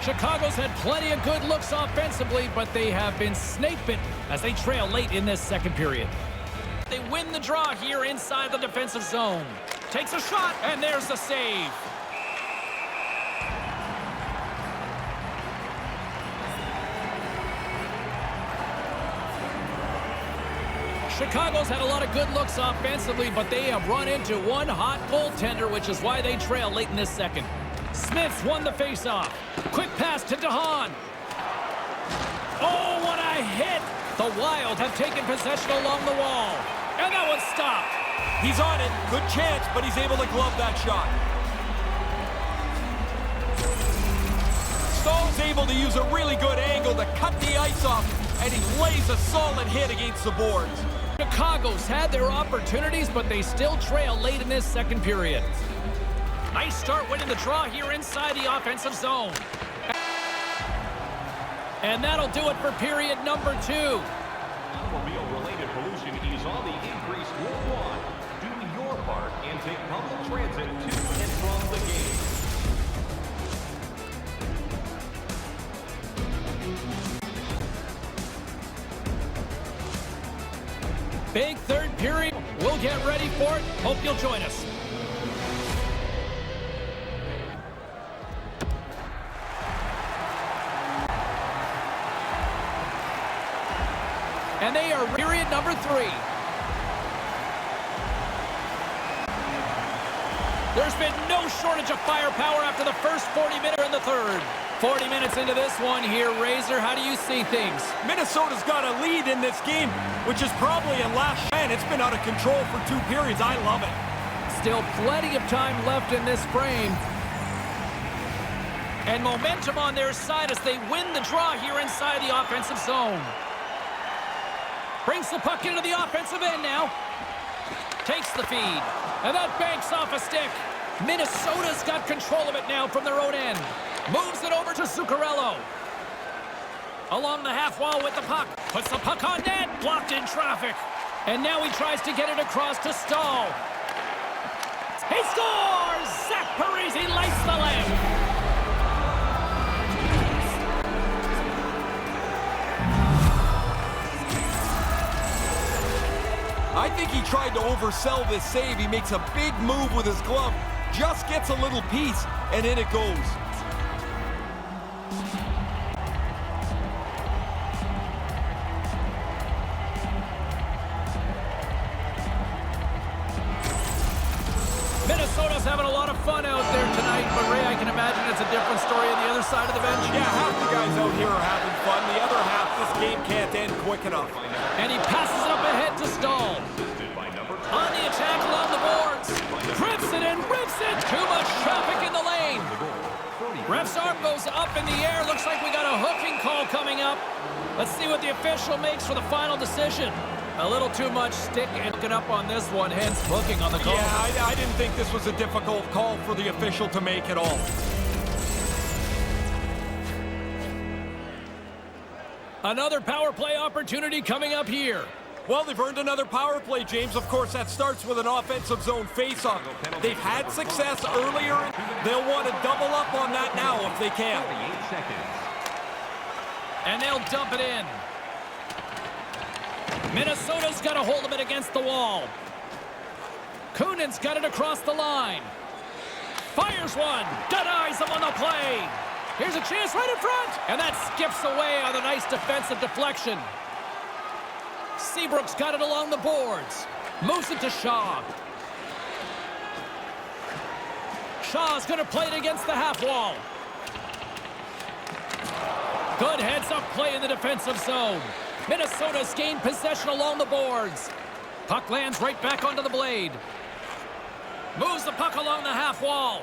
Chicago's had plenty of good looks offensively, but they have been snake-bitten as they trail late in this second period. They win the draw here inside the defensive zone. Takes a shot, and there's the save. Chicago's had a lot of good looks offensively, but they have run into one hot goaltender, which is why they trail late in this second. Smith's won the faceoff. Quick pass to DeHaan. Oh, what a hit! The Wild have taken possession along the wall. And that one's stopped. He's on it. Good chance, but he's able to glove that shot. Stahl's able to use a really good angle to cut the ice off, and he lays a solid hit against the boards. Chicago's had their opportunities, but they still trail late in this second period. Nice start winning the draw here inside the offensive zone. And that'll do it for period number 2. Automobile-related pollution is on the increase worldwide. Do your part and take public transit to and from the game. Big third period. We'll get ready for it. Hope you'll join us. And they are period number 3. There's been no shortage of firepower after the first 40 minutes in the third. 40 minutes into this one here, Razor, how do you see things? Minnesota's got a lead in this game, which is probably a last chance. It's been out of control for 2 periods. I love it. Still plenty of time left in this frame. And momentum on their side as they win the draw here inside the offensive zone. Brings the puck into the offensive end now. Takes the feed. And that banks off a stick. Minnesota's got control of it now from their own end. Moves it over to Zuccarello. Along the half wall with the puck. Puts the puck on net. Blocked in traffic. And now he tries to get it across to Stahl. He scores! Zach Parise lights the leg. I think he tried to oversell this save. He makes a big move with his glove. Just gets a little piece, and in it goes. Minnesota's having a lot of fun out there tonight, but Ray, I can imagine it's a different story on the other side of the bench. Yeah, half the guys out here are having fun. The other half, this game can't end quick enough. And he passes it up ahead to Stahl. On the attack along the boards. Trips it and rips it. Too much traffic in the lane. Ref's arm goes up in the air. Looks like we got a hooking call coming up. Let's see what the official makes for the final decision. A little too much stick and hooking up on this one, hence hooking on the call. Yeah, I didn't think this was a difficult call for the official to make at all. Another power play opportunity coming up here. Well, they've earned another power play, James. Of course, that starts with an offensive zone faceoff. They've had success earlier. They'll want to double up on that now if they can. 48 seconds. And they'll dump it in. Minnesota's got a hold of it against the wall. Kunin's got it across the line. Fires one. Denies him on the play. Here's a chance right in front. And that skips away on a nice defensive deflection. Seabrook's got it along the boards. Moves it to Shaw. Shaw's going to play it against the half wall. Good heads-up play in the defensive zone. Minnesota's gained possession along the boards. Puck lands right back onto the blade. Moves the puck along the half wall.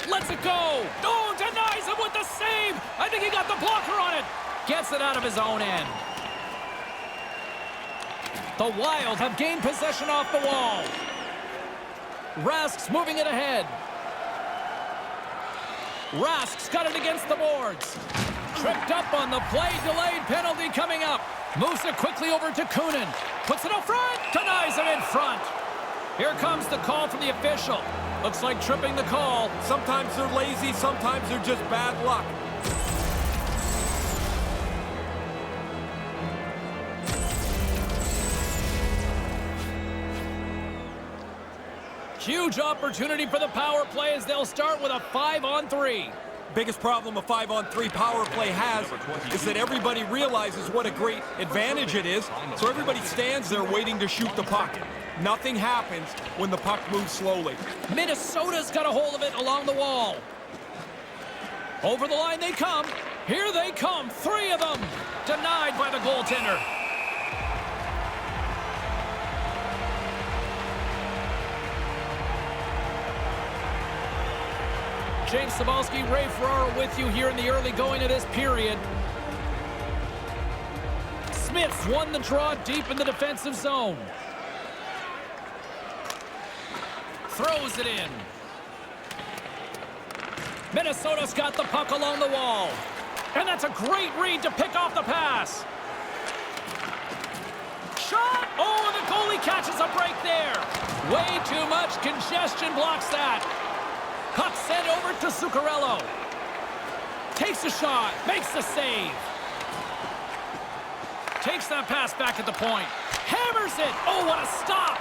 Lets it go. Oh, denies him with the save. I think he got the blocker on it. Gets it out of his own end. The Wild have gained possession off the wall. Rask's moving it ahead. Rask's got it against the boards. Tripped up on the play. Delayed penalty coming up. Moves it quickly over to Kunin. Puts it up front. Denies him in front. Here comes the call from the official. Looks like tripping the call. Sometimes they're lazy, sometimes they're just bad luck. Huge opportunity for the power play as they'll start with a 5-on-3. Biggest problem a 5-on-3 power play has is that everybody realizes what a great advantage it is, so everybody stands there waiting to shoot the puck. Nothing happens when the puck moves slowly. Minnesota's got a hold of it along the wall. Over the line they come. Here they come, 3 of them. Denied by the goaltender. James Cybulski, Ray Ferraro with you here in the early going of this period. Smith's won the draw deep in the defensive zone. Throws it in. Minnesota's got the puck along the wall. And that's a great read to pick off the pass. Shot! Oh, and the goalie catches a break there. Way too much congestion blocks that. Puck sent over to Zuccarello. Takes a shot, makes the save. Takes that pass back at the point. Hammers it. Oh, what a stop.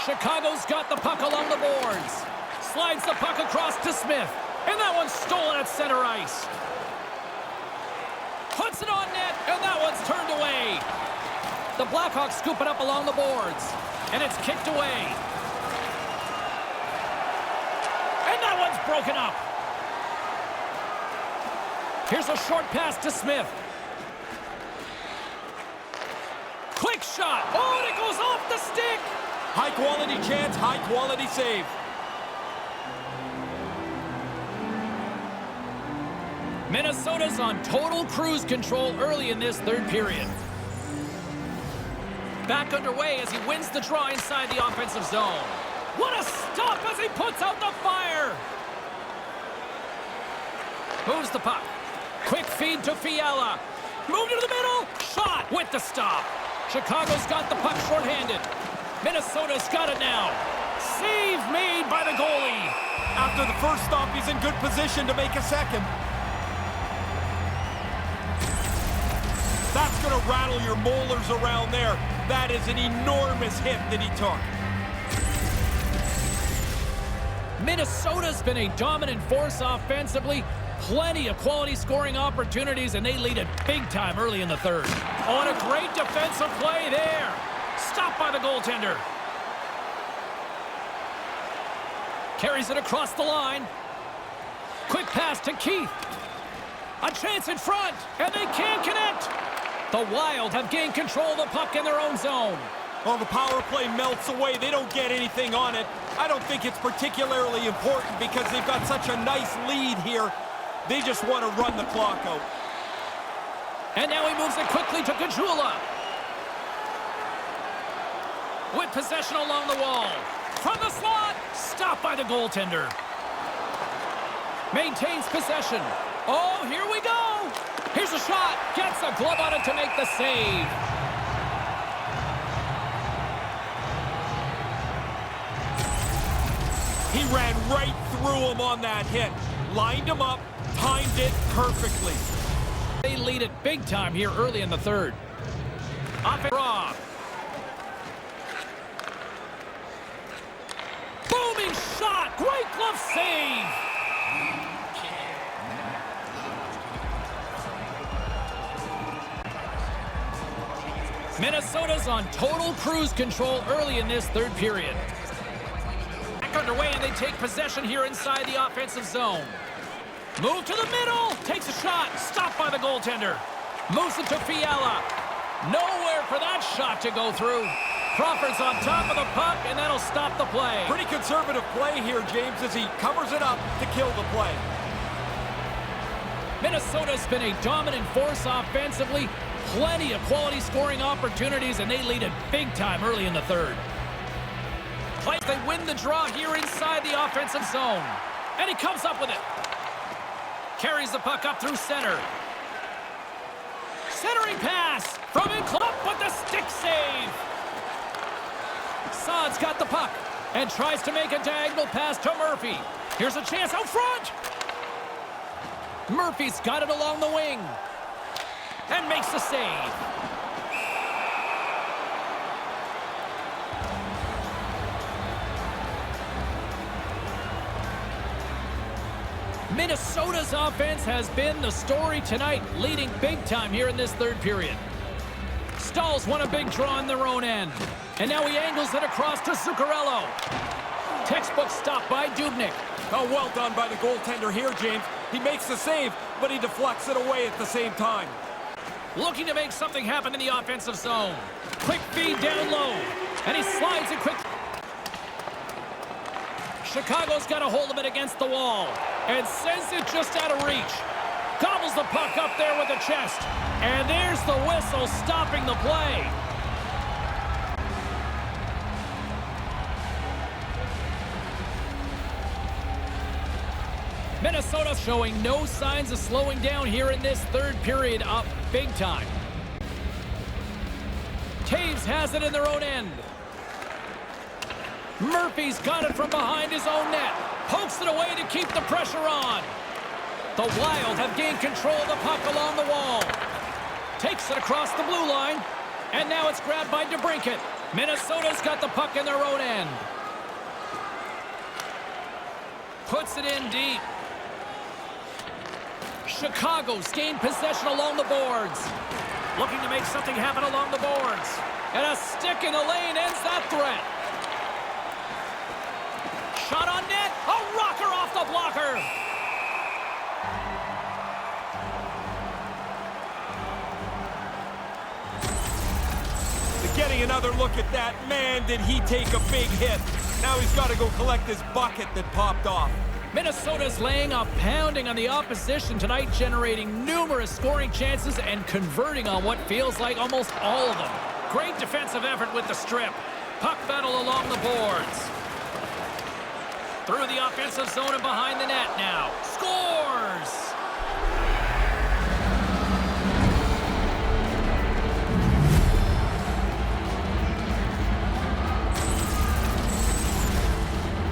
Chicago's got the puck along the boards. Slides the puck across to Smith. And that one's stolen at center ice. Puts it on net, and that one's turned away. The Blackhawks scoop it up along the boards. And it's kicked away. And that one's broken up. Here's a short pass to Smith. Quick shot. Oh, and it goes off the stick. High quality chance, high quality save. Minnesota's on total cruise control early in this third period. Back underway as he wins the draw inside the offensive zone. What a stop as he puts out the fire. Moves the puck. Quick feed to Fiala. Moved into the middle. Shot with the stop. Chicago's got the puck shorthanded. Minnesota's got it now. Save made by the goalie. After the first stop, he's in good position to make a second. That's going to rattle your molars around there. That is an enormous hit that he took. Minnesota's been a dominant force offensively. Plenty of quality scoring opportunities, and they lead it big time early in the third. Oh, and a great defensive play there. Stopped by the goaltender. Carries it across the line. Quick pass to Keith. A chance in front, and they can't connect. The Wild have gained control of the puck in their own zone. Well, the power play melts away. They don't get anything on it. I don't think it's particularly important because they've got such a nice lead here. They just want to run the clock out. And now he moves it quickly to Kajula. With possession along the wall. From the slot. Stopped by the goaltender. Maintains possession. Oh, here we go. Here's a shot. Gets a glove on it to make the save. He ran right through him on that hit. Lined him up. Timed it perfectly. They lead it big time here early in the third. Off draw. Booming shot. Great glove save. Minnesota's on total cruise control early in this third period. Back underway, and they take possession here inside the offensive zone. Move to the middle. Takes a shot. Stopped by the goaltender. Moves it to Fiala. Nowhere for that shot to go through. Crawford's on top of the puck, and that'll stop the play. Pretty conservative play here, James, as he covers it up to kill the play. Minnesota's been a dominant force offensively. Plenty of quality scoring opportunities, and they lead it big time early in the third. They win the draw here inside the offensive zone. And he comes up with it. Carries the puck up through center. Centering pass from in close with the stick save. Saad's got the puck and tries to make a diagonal pass to Murphy. Here's a chance out front. Murphy's got it along the wing and makes the save. Minnesota's offense has been the story tonight, leading big time here in this third period. Stahl's won a big draw in their own end. And now he angles it across to Zuccarello. Textbook stop by Dubnyk. Oh, well done by the goaltender here, James. He makes the save, but he deflects it away at the same time. Looking to make something happen in the offensive zone. Quick feed down low. And he slides it quick. Chicago's got a hold of it against the wall and sends it just out of reach. Gobbles the puck up there with the chest. And there's the whistle stopping the play. Minnesota showing no signs of slowing down here in this third period, up big time. Taves has it in their own end. Murphy's got it from behind his own net. Pokes it away to keep the pressure on. The Wild have gained control of the puck along the wall. Takes it across the blue line. And now it's grabbed by DeBrincat. Minnesota's got the puck in their own end. Puts it in deep. Chicago's gained possession along the boards. Looking to make something happen along the boards. And a stick in the lane ends that threat. Shot on net. A rocker off the blocker. Getting another look at that. Man, did he take a big hit. Now he's got to go collect his bucket that popped off. Minnesota's laying a pounding on the opposition tonight, generating numerous scoring chances and converting on what feels like almost all of them. Great defensive effort with the strip. Puck battle along the boards. Through the offensive zone and behind the net now. Scores!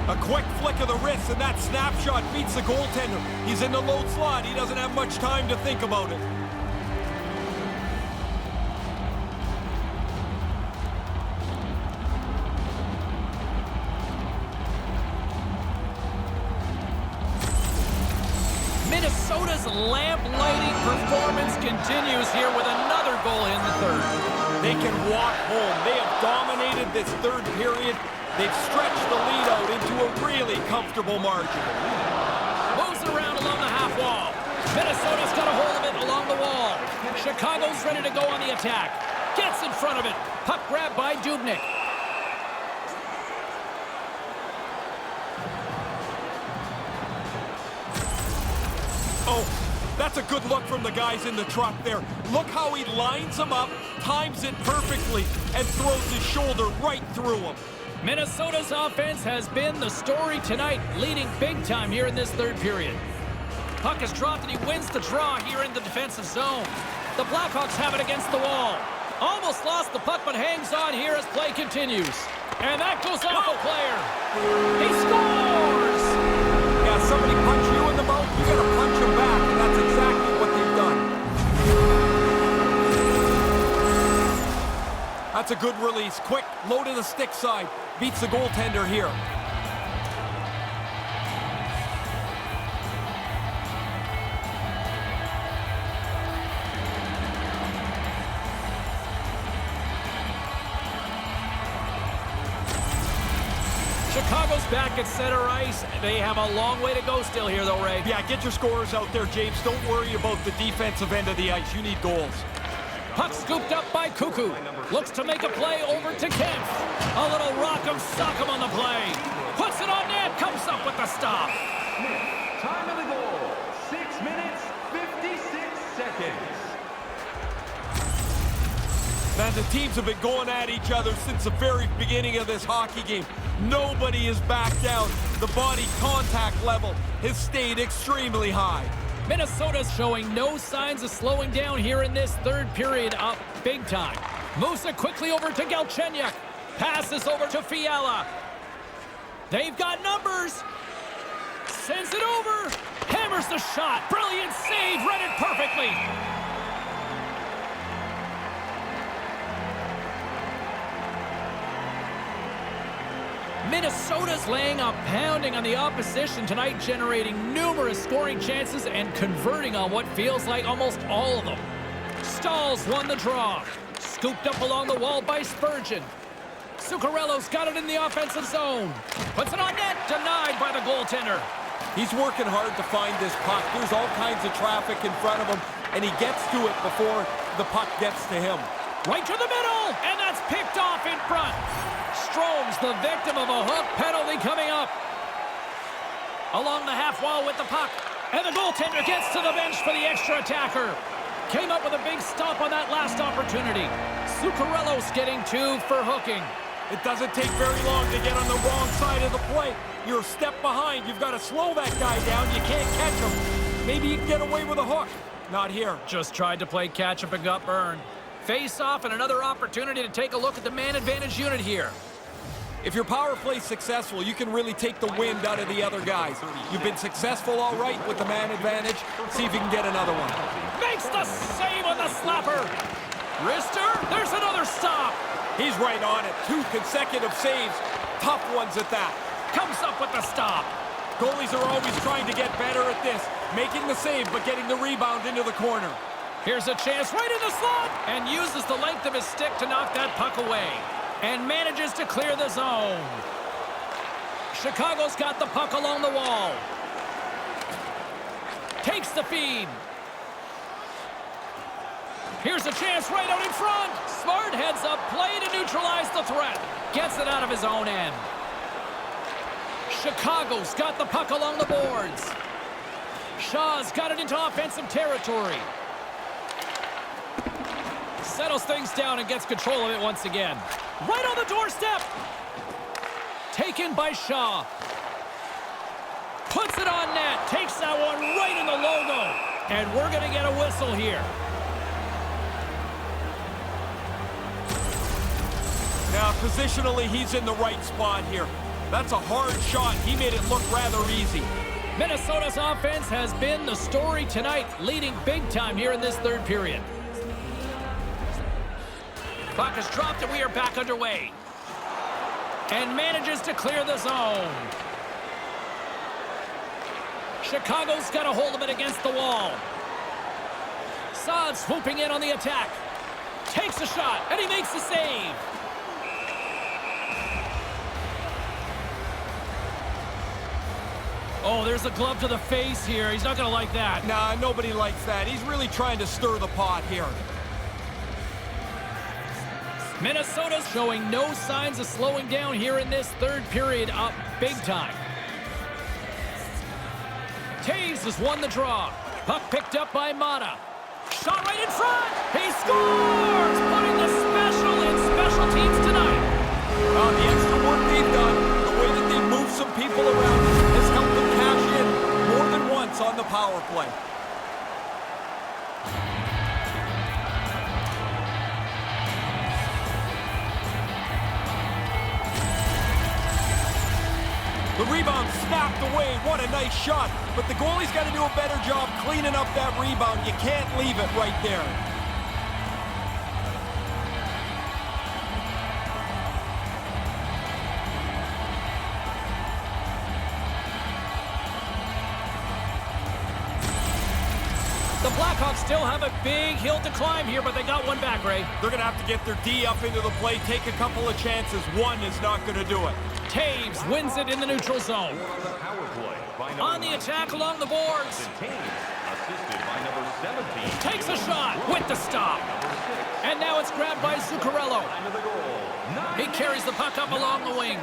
A quick flick of the wrist, and that snapshot beats the goaltender. He's in the low slot. He doesn't have much time to think about it. Minnesota's lamp-lighting performance continues here with another goal in the third. They can walk home. They have dominated this third period. They've stretched the lead out into a really comfortable margin. Moves it around along the half wall. Minnesota's got a hold of it along the wall. Chicago's ready to go on the attack. Gets in front of it. Puck grabbed by Dubnyk. Oh, that's a good look from the guys in the truck there. Look how he lines them up, times it perfectly, and throws his shoulder right through him. Minnesota's offense has been the story tonight, leading big time here in this third period. Puck is dropped and he wins the draw here in the defensive zone. The Blackhawks have it against the wall. Almost lost the puck, but hangs on here as play continues. And that goes off a player. He scores! Yeah, somebody punch you in the mouth, you gotta punch him back, and that's exactly what they've done. That's a good release. Quick, low to the stick side. Beats the goaltender here. Chicago's back at center ice. They have a long way to go still here, though, Ray. Yeah, get your scorers out there, James. Don't worry about the defensive end of the ice. You need goals. Puck scooped up by Cuckoo. Looks to make a play over to Kempf. A little rock'em sock'em on the play. Puts it on net. Comes up with the stop. Time of the goal, 6 minutes, 50 And the teams have been going at each other since the very beginning of this hockey game. Nobody is back down. The body contact level has stayed extremely high. Minnesota's showing no signs of slowing down here in this third period, up big time. Moves it quickly over to Galchenyuk. Passes over to Fiala. They've got numbers. Sends it over. Hammers the shot. Brilliant save. Read it perfectly. Minnesota's laying a pounding on the opposition tonight, generating numerous scoring chances and converting on what feels like almost all of them. Stahls won the draw. Scooped up along the wall by Spurgeon. Zuccarello's got it in the offensive zone. Puts it on net. Denied by the goaltender. He's working hard to find this puck. There's all kinds of traffic in front of him, and he gets to it before the puck gets to him. Right to the middle, and that's picked off in front. Strome's the victim of a hook penalty coming up. Along the half wall with the puck, and the goaltender gets to the bench for the extra attacker. Came up with a big stop on that last opportunity. Zuccarello's getting 2 for hooking. It doesn't take very long to get on the wrong side of the plate. You're a step behind. You've got to slow that guy down. You can't catch him. Maybe you can get away with a hook. Not here. Just tried to play catch-up and got burned. Face-off and another opportunity to take a look at the man advantage unit here. If your power play's successful, you can really take the wind out of the other guys. You've been successful all right with the man advantage. See if you can get another one. Makes the save on the slapper. Wrister, there's another stop. He's right on it. 2 consecutive saves. Tough ones at that. Comes up with the stop. Goalies are always trying to get better at this. Making the save, but getting the rebound into the corner. Here's a chance right in the slot. And uses the length of his stick to knock that puck away. And manages to clear the zone. Chicago's got the puck along the wall. Takes the feed. Here's a chance right out in front. Smart heads up play to neutralize the threat. Gets it out of his own end. Chicago's got the puck along the boards. Shaw's got it into offensive territory. Settles things down and gets control of it once again. Right on the doorstep. Taken by Shaw. Puts it on net. Takes that one right in the logo. And we're going to get a whistle here. Now, positionally, he's in the right spot here. That's a hard shot. He made it look rather easy. Minnesota's offense has been the story tonight, leading big time here in this third period. Puck is dropped and we are back underway. And manages to clear the zone. Chicago's got a hold of it against the wall. Saad swooping in on the attack. Takes a shot, and he makes the save. Oh, there's a glove to the face here. He's not going to like that. Nah, nobody likes that. He's really trying to stir the pot here. Minnesota's showing no signs of slowing down here in this third period, up big time. Taves has won the draw. Puck picked up by Mata. Shot right in front. He scores! Putting the special in special teams tonight. The extra work they've done, the way that they've moved some people around, has helped them cash in more than once on the power play. The rebound snapped away. What a nice shot. But the goalie's got to do a better job cleaning up that rebound. You can't leave it right there. The Blackhawks still have a big hill to climb here, but they got one back, Ray. They're going to have to get their D up into the play, take a couple of chances. One is not going to do it. Taves wins it in the neutral zone. On the attack along the boards. Takes a shot with the stop. And now it's grabbed by Zuccarello. He carries the puck up along the wing.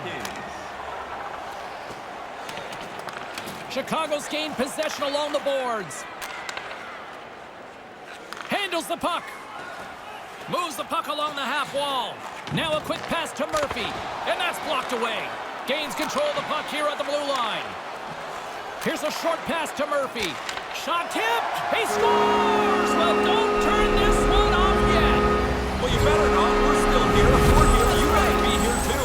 Chicago's gained possession along the boards. Handles the puck. Moves the puck along the half wall. Now a quick pass to Murphy, and that's blocked away. Gains control of the puck here at the blue line. Here's a short pass to Murphy. Shot tipped. He scores! Well, don't turn this one off yet. Well, you better not. We're still here. We're here. You better be here, too.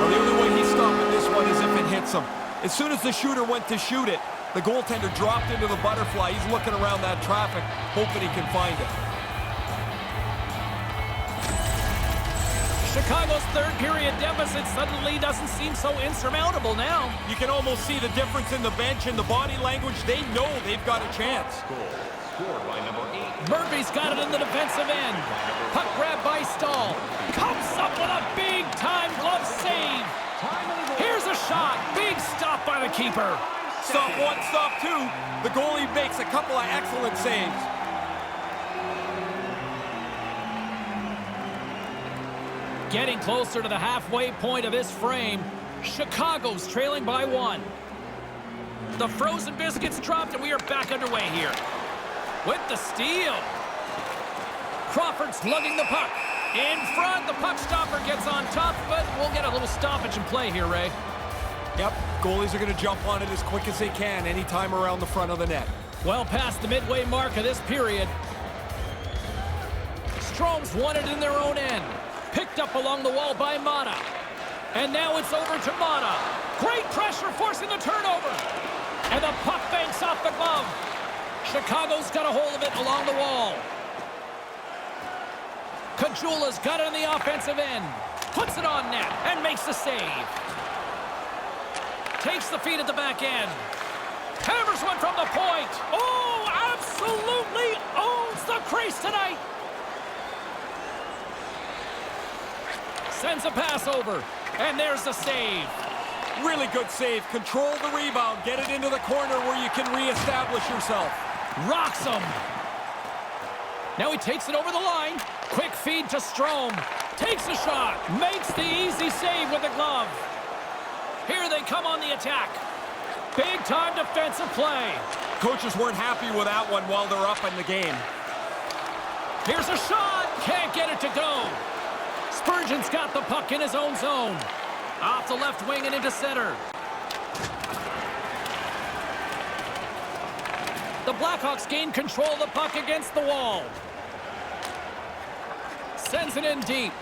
Well, the only way he's stopping this one is if it hits him. As soon as the shooter went to shoot it, the goaltender dropped into the butterfly. He's looking around that traffic, hoping he can find it. Chicago's third period deficit suddenly doesn't seem so insurmountable now. You can almost see the difference in the bench and the body language. They know they've got a chance. Scored by number 8. Murphy's got it in the defensive end. Puck grab by Stahl. Comes up with a big-time glove save. Here's a shot. Big stop by the keeper. Stop one, stop two. The goalie makes a couple of excellent saves. Getting closer to the halfway point of this frame. Chicago's trailing by 1. The frozen biscuits dropped, and we are back underway here. With the steal. Crawford's lugging the puck. In front, the puck stopper gets on top, but we'll get a little stoppage in play here, Ray. Yep, goalies are going to jump on it as quick as they can anytime around the front of the net. Well past the midway mark of this period. Strome's won it in their own end. Picked up along the wall by Mata. And now it's over to Mata. Great pressure forcing the turnover. And the puck banks off the glove. Chicago's got a hold of it along the wall. Kajula's got it in the offensive end. Puts it on net and makes the save. Takes the feed at the back end. Hammers one from the point. Oh, absolutely owns the crease tonight. Sends a pass over, and there's the save. Really good save. Control the rebound. Get it into the corner where you can reestablish yourself. Rocks him. Now he takes it over the line. Quick feed to Strome. Takes a shot. Makes the easy save with the glove. Here they come on the attack. Big-time defensive play. Coaches weren't happy with that one while they're up in the game. Here's a shot. Can't get it to go. Spurgeon's got the puck in his own zone. Off the left wing and into center. The Blackhawks gain control of the puck against the wall. Sends it in deep.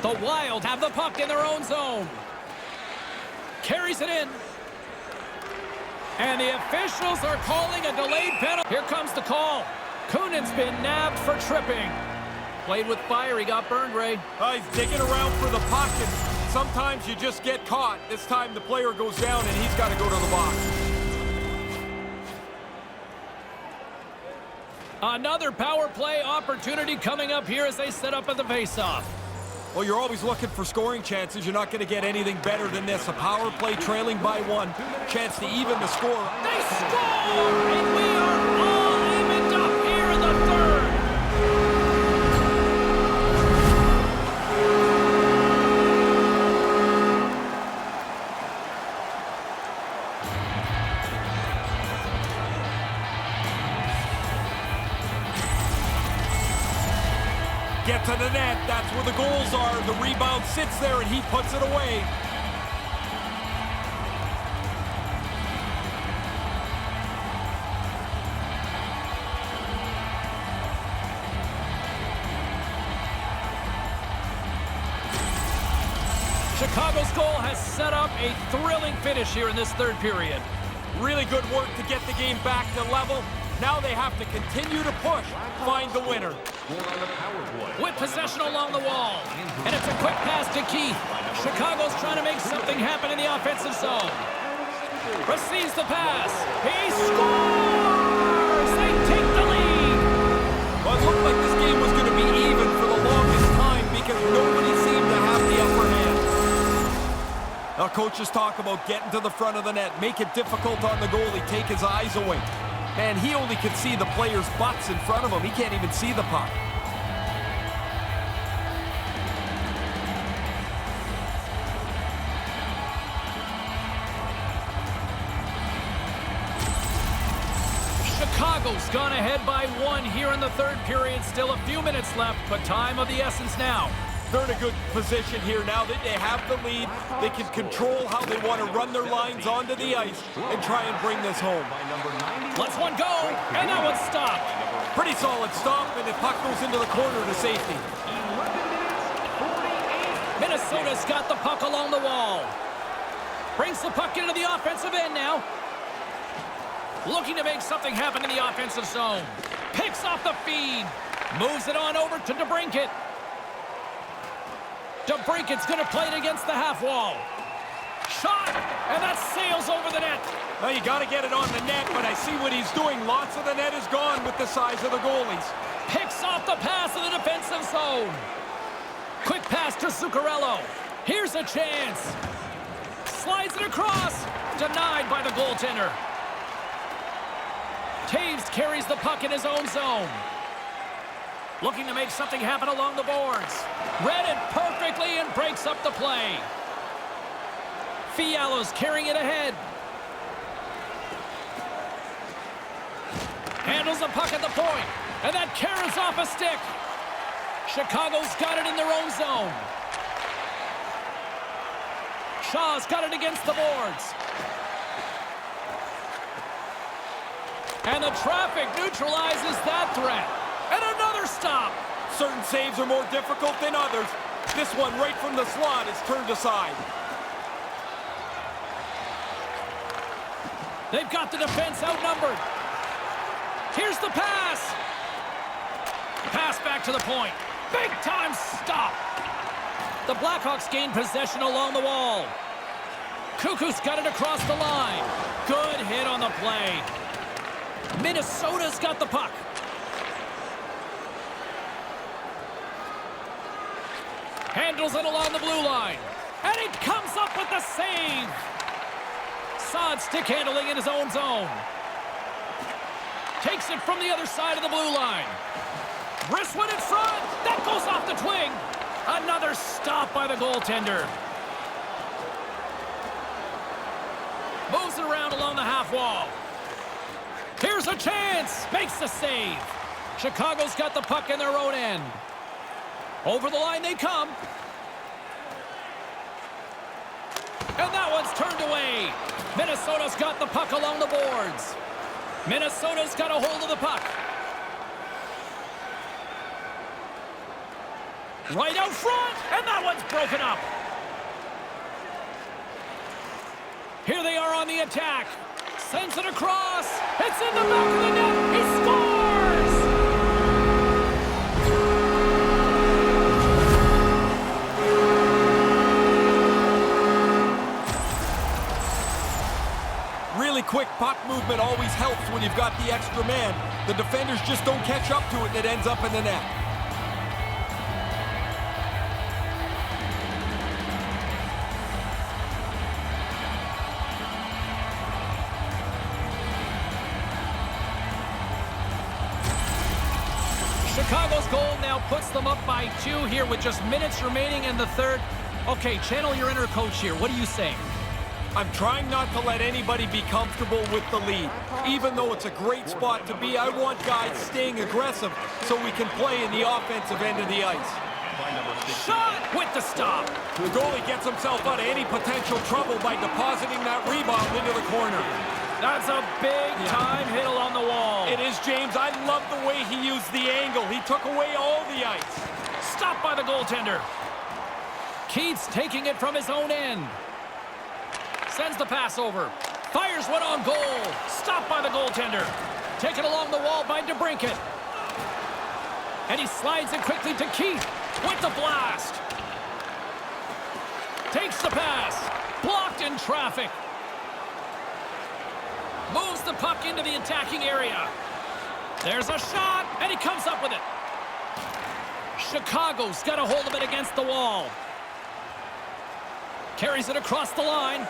The Wild have the puck in their own zone. Carries it in. And the officials are calling a delayed penalty. Here comes the call. Kunin's been nabbed for tripping. Played with fire, he got burned, Ray. He's digging around for the puck, and sometimes you just get caught. This time the player goes down, and he's got to go to the box. Another power play opportunity coming up here as they set up at the faceoff. Well, you're always looking for scoring chances. You're not going to get anything better than this. A power play trailing by 1. Chance to even the score. They score! And we are all evened up here in the third. Get to the net. That's where the goals are. The rebound sits there, and he puts it away. Chicago's goal has set up a thrilling finish here in this third period. Really good work to get the game back to level. Now they have to continue to push, find the winner. With possession along the wall. And it's a quick pass to Keith. Chicago's trying to make something happen in the offensive zone. Receives the pass. He scores! They take the lead. Well, it looked like this game was going to be even for the longest time because nobody seemed to have the upper hand. Now, coaches talk about getting to the front of the net, make it difficult on the goalie, take his eyes away. Man, he only can see the players' butts in front of him. He can't even see the puck. Chicago's gone ahead by 1 here in the third period. Still a few minutes left, but time of the essence now. They're in a good position here now that they have the lead. They can control how they want to run their lines onto the ice and try and bring this home. Let's one go, and that one's stopped. Pretty solid stop, and the puck goes into the corner to safety. Minnesota's got the puck along the wall. Brings the puck into the offensive end now. Looking to make something happen in the offensive zone. Picks off the feed. Moves it on over to DeBrincat. DeBrincat's going to play it against the half wall. Shot, and that sails over the net. Now you got to get it on the net, but I see what he's doing. Lots of the net is gone with the size of the goalies. Picks off the pass in the defensive zone. Quick pass to Zuccarello. Here's a chance. Slides it across. Denied by the goaltender. Taves carries the puck in his own zone. Looking to make something happen along the boards. Read it perfectly and breaks up the play. Fiala's carrying it ahead. Handles the puck at the point. And that carries off a stick. Chicago's got it in their own zone. Shaw's got it against the boards. And the traffic neutralizes that threat. And another stop. Certain saves are more difficult than others. This one right from the slot is turned aside. They've got the defense outnumbered. Here's the pass. Pass back to the point. Big time stop. The Blackhawks gain possession along the wall. Cuckoo's got it across the line. Good hit on the play. Minnesota's got the puck. Handles it along the blue line. And he comes up with the save. Saad stick handling in his own zone. Takes it from the other side of the blue line. Wrist one in front. That goes off the twing. Another stop by the goaltender. Moves it around along the half wall. Here's a chance. Makes the save. Chicago's got the puck in their own end. Over the line they come. And that one's turned away. Minnesota's got the puck along the boards. Minnesota's got a hold of the puck. Right out front, and that one's broken up. Here they are on the attack. Sends it across. It's in the back of the net. He scores! Really quick puck movement always helps when you've got the extra man. The defenders just don't catch up to it and it ends up in the net. Chicago's goal now puts them up by 2 here with just minutes remaining in the third. Okay, channel your inner coach here. What are you saying? I'm trying not to let anybody be comfortable with the lead. Even though it's a great spot to be, I want guys staying aggressive so we can play in the offensive end of the ice. Shot with the stop. The goalie gets himself out of any potential trouble by depositing that rebound into the corner. That's a big-time hit along the wall. It is, James. I love the way he used the angle. He took away all the ice. Stopped by the goaltender. Keith's taking it from his own end. Sends the pass over. Fires one on goal. Stopped by the goaltender. Taken along the wall by DeBrincat. And he slides it quickly to Keith with the blast. Takes the pass. Blocked in traffic. Moves the puck into the attacking area. There's a shot, and he comes up with it. Chicago's got a hold of it against the wall. Carries it across the line.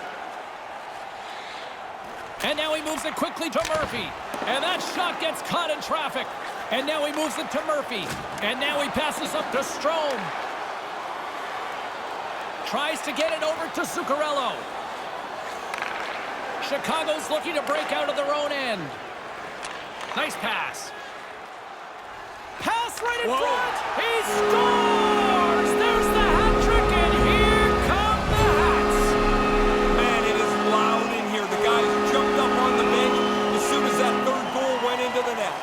And now he moves it quickly to Murphy. And that shot gets caught in traffic. And now he moves it to Murphy. And now he passes up to Strome. Tries to get it over to Zuccarello. Chicago's looking to break out of their own end. Nice pass. Pass right in Whoa. front. He scores! There's the hat trick, and here come the Hats. Man, it is loud in here. The guys jumped up on the bench as soon as that third goal went into the net.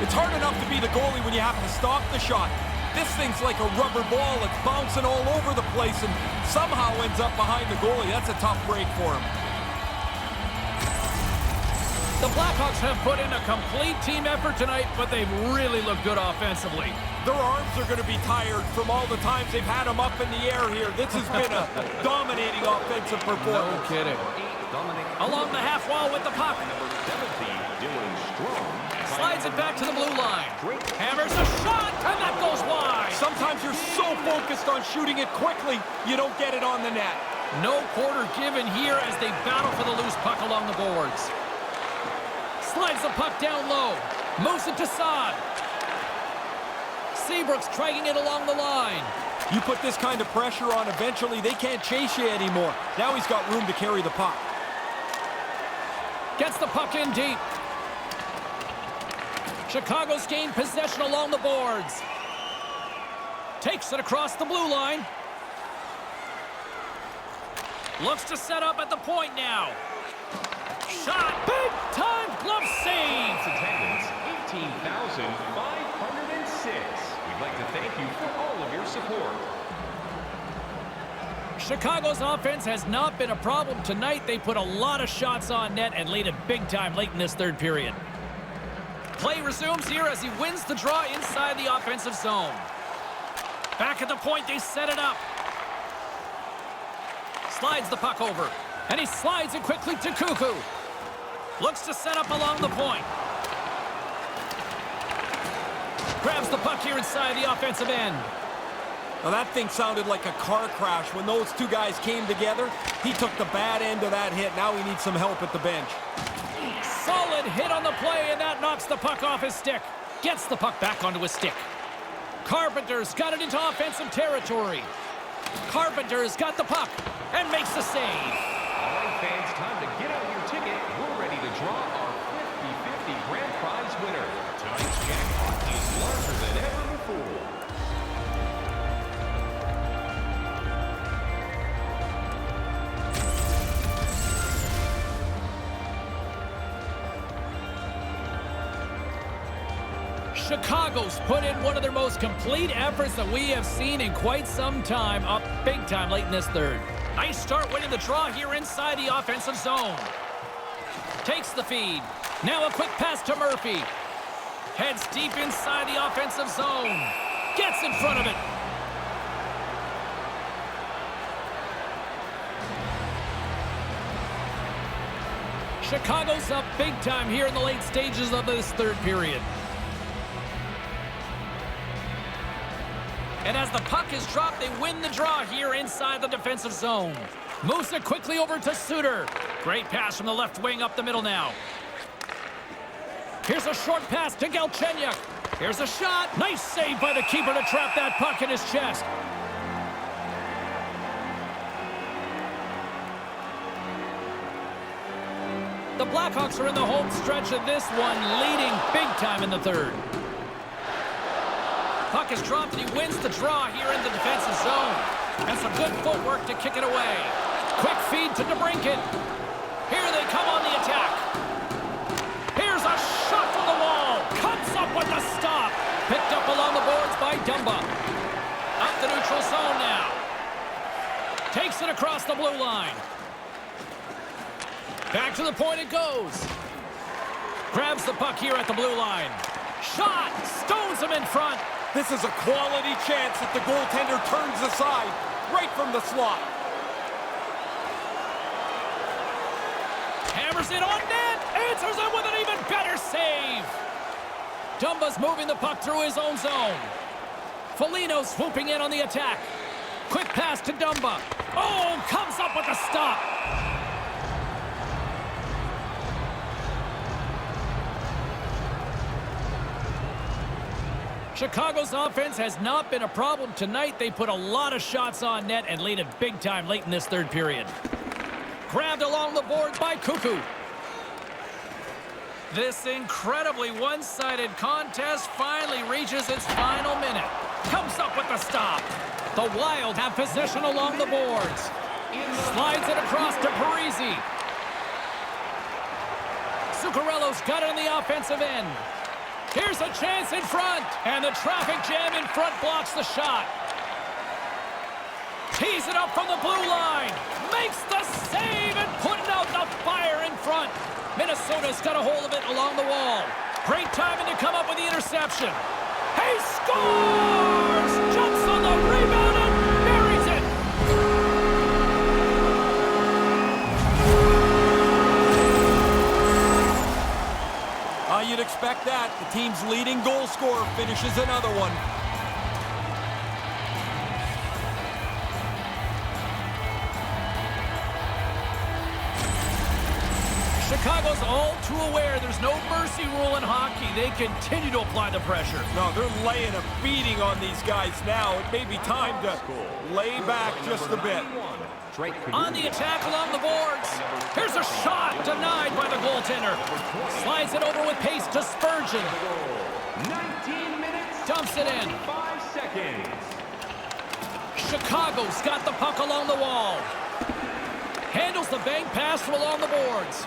It's hard enough to be the goalie when you have to stop the shot. This thing's like a rubber ball. It's bouncing all over the place and somehow ends up behind the goalie. That's a tough break for him. The Blackhawks have put in a complete team effort tonight, but they've really looked good offensively. Their arms are going to be tired from all the times they've had them up in the air here. This has been a dominating offensive No performance. kidding. Along the half wall with the puck. Slides it back to the blue line. Hammers a shot, and that goes wide. Sometimes you're so focused on shooting it quickly, you don't get it on the net. No quarter given here as they battle for the loose puck along the boards. Slides the puck down low. Moves it to Saad. Seabrook's dragging it along the line. You put this kind of pressure on, eventually they can't chase you anymore. Now he's got room to carry the puck. Gets the puck in deep. Chicago's gained possession along the boards. Takes it across the blue line. Looks to set up at the point now. Shot. Big time glove save. Attendance 18,506. We'd like to thank you for all of your support. Chicago's offense has not been a problem tonight. They put a lot of shots on net and laid it big time late in this third period. Play resumes here as he wins the draw inside the offensive zone. Back at the point, they set it up. Slides the puck over, and he slides it quickly to Cuckoo. Looks to set up along the point. Grabs the puck here inside the offensive end. Now that thing sounded like a car crash when those two guys came together. He took the bad end of that hit. Now he needs some help at the bench. Solid hit on the play, and that knocks the puck off his stick. Gets the puck back onto his stick. Carpenter's got it into offensive territory. Carpenter's got the puck and makes the save. All right, fans, time to get out your ticket. We're ready to draw our 50-50 grand prize winner. Tonight's jackpot is larger than ever before. Chicago's put in one of their most complete efforts that we have seen in quite some time, up big time late in this third. Nice start winning the draw here inside the offensive zone. Takes the feed. Now a quick pass to Murphy. Heads deep inside the offensive zone. Gets in front of it. Chicago's up big time here in the late stages of this third period. And as the puck is dropped, they win the draw here inside the defensive zone. Moves it quickly over to Suter. Great pass from the left wing up the middle now. Here's a short pass to Galchenyuk. Here's a shot. Nice save by the keeper to trap that puck in his chest. The Blackhawks are in the home stretch of this one, leading big time in the third. Puck is dropped and he wins the draw here in the defensive zone. And some good footwork to kick it away. Quick feed to DeBrincat. Here they come on the attack. Here's a shot from the wall. Comes up with the stop. Picked up along the boards by Dumba. Up the neutral zone now. Takes it across the blue line. Back to the point it goes. Grabs the puck here at the blue line. Shot. Stones him in front. This is a quality chance that the goaltender turns aside right from the slot. Hammers it on net. Answers it with an even better save. Dumba's moving the puck through his own zone. Foligno swooping in on the attack. Quick pass to Dumba. Oh, comes up with the stop. Chicago's offense has not been a problem tonight. They put a lot of shots on net and lead it big time late in this third period. Grabbed along the boards by Cuckoo. This incredibly one-sided contest finally reaches its final minute. Comes up with the stop. The Wild have possession along the boards. Slides it across to Parise. Zuccarello's got it on the offensive end. Here's a chance in front. And the traffic jam in front blocks the shot. Tees it up from the blue line. Makes the save and putting out the fire in front. Minnesota's got a hold of it along the wall. Great timing to come up with the interception. He scores! Jumps on the rebound and buries it. You'd expect that. The team's leading goal scorer finishes another one. Chicago's all too aware there's no mercy rule in hockey. They continue to apply the pressure. No, they're laying a beating on these guys now. It may be time to lay back just a bit. On the attack along the boards. Here's a shot denied by the goaltender. Slides it over with pace to Spurgeon. 19 minutes. Dumps it in. 5 seconds. Chicago's got the puck along the wall. Handles the bank pass from along the boards.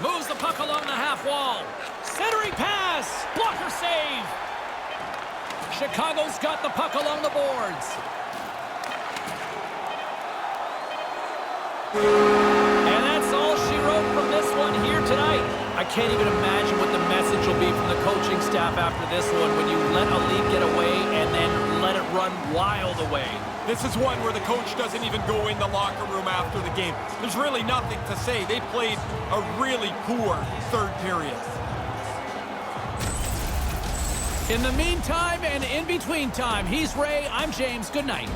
Moves the puck along the half wall. Centering pass. Blocker save. Chicago's got the puck along the boards. And that's all she wrote from this one here tonight. I can't even imagine what the message will be from the coaching staff after this one when you let a lead get away and then let it run wild away. This is one where the coach doesn't even go in the locker room after the game. There's really nothing to say. They played a really poor third period. In the meantime and in between time, he's Ray, I'm James. Good night.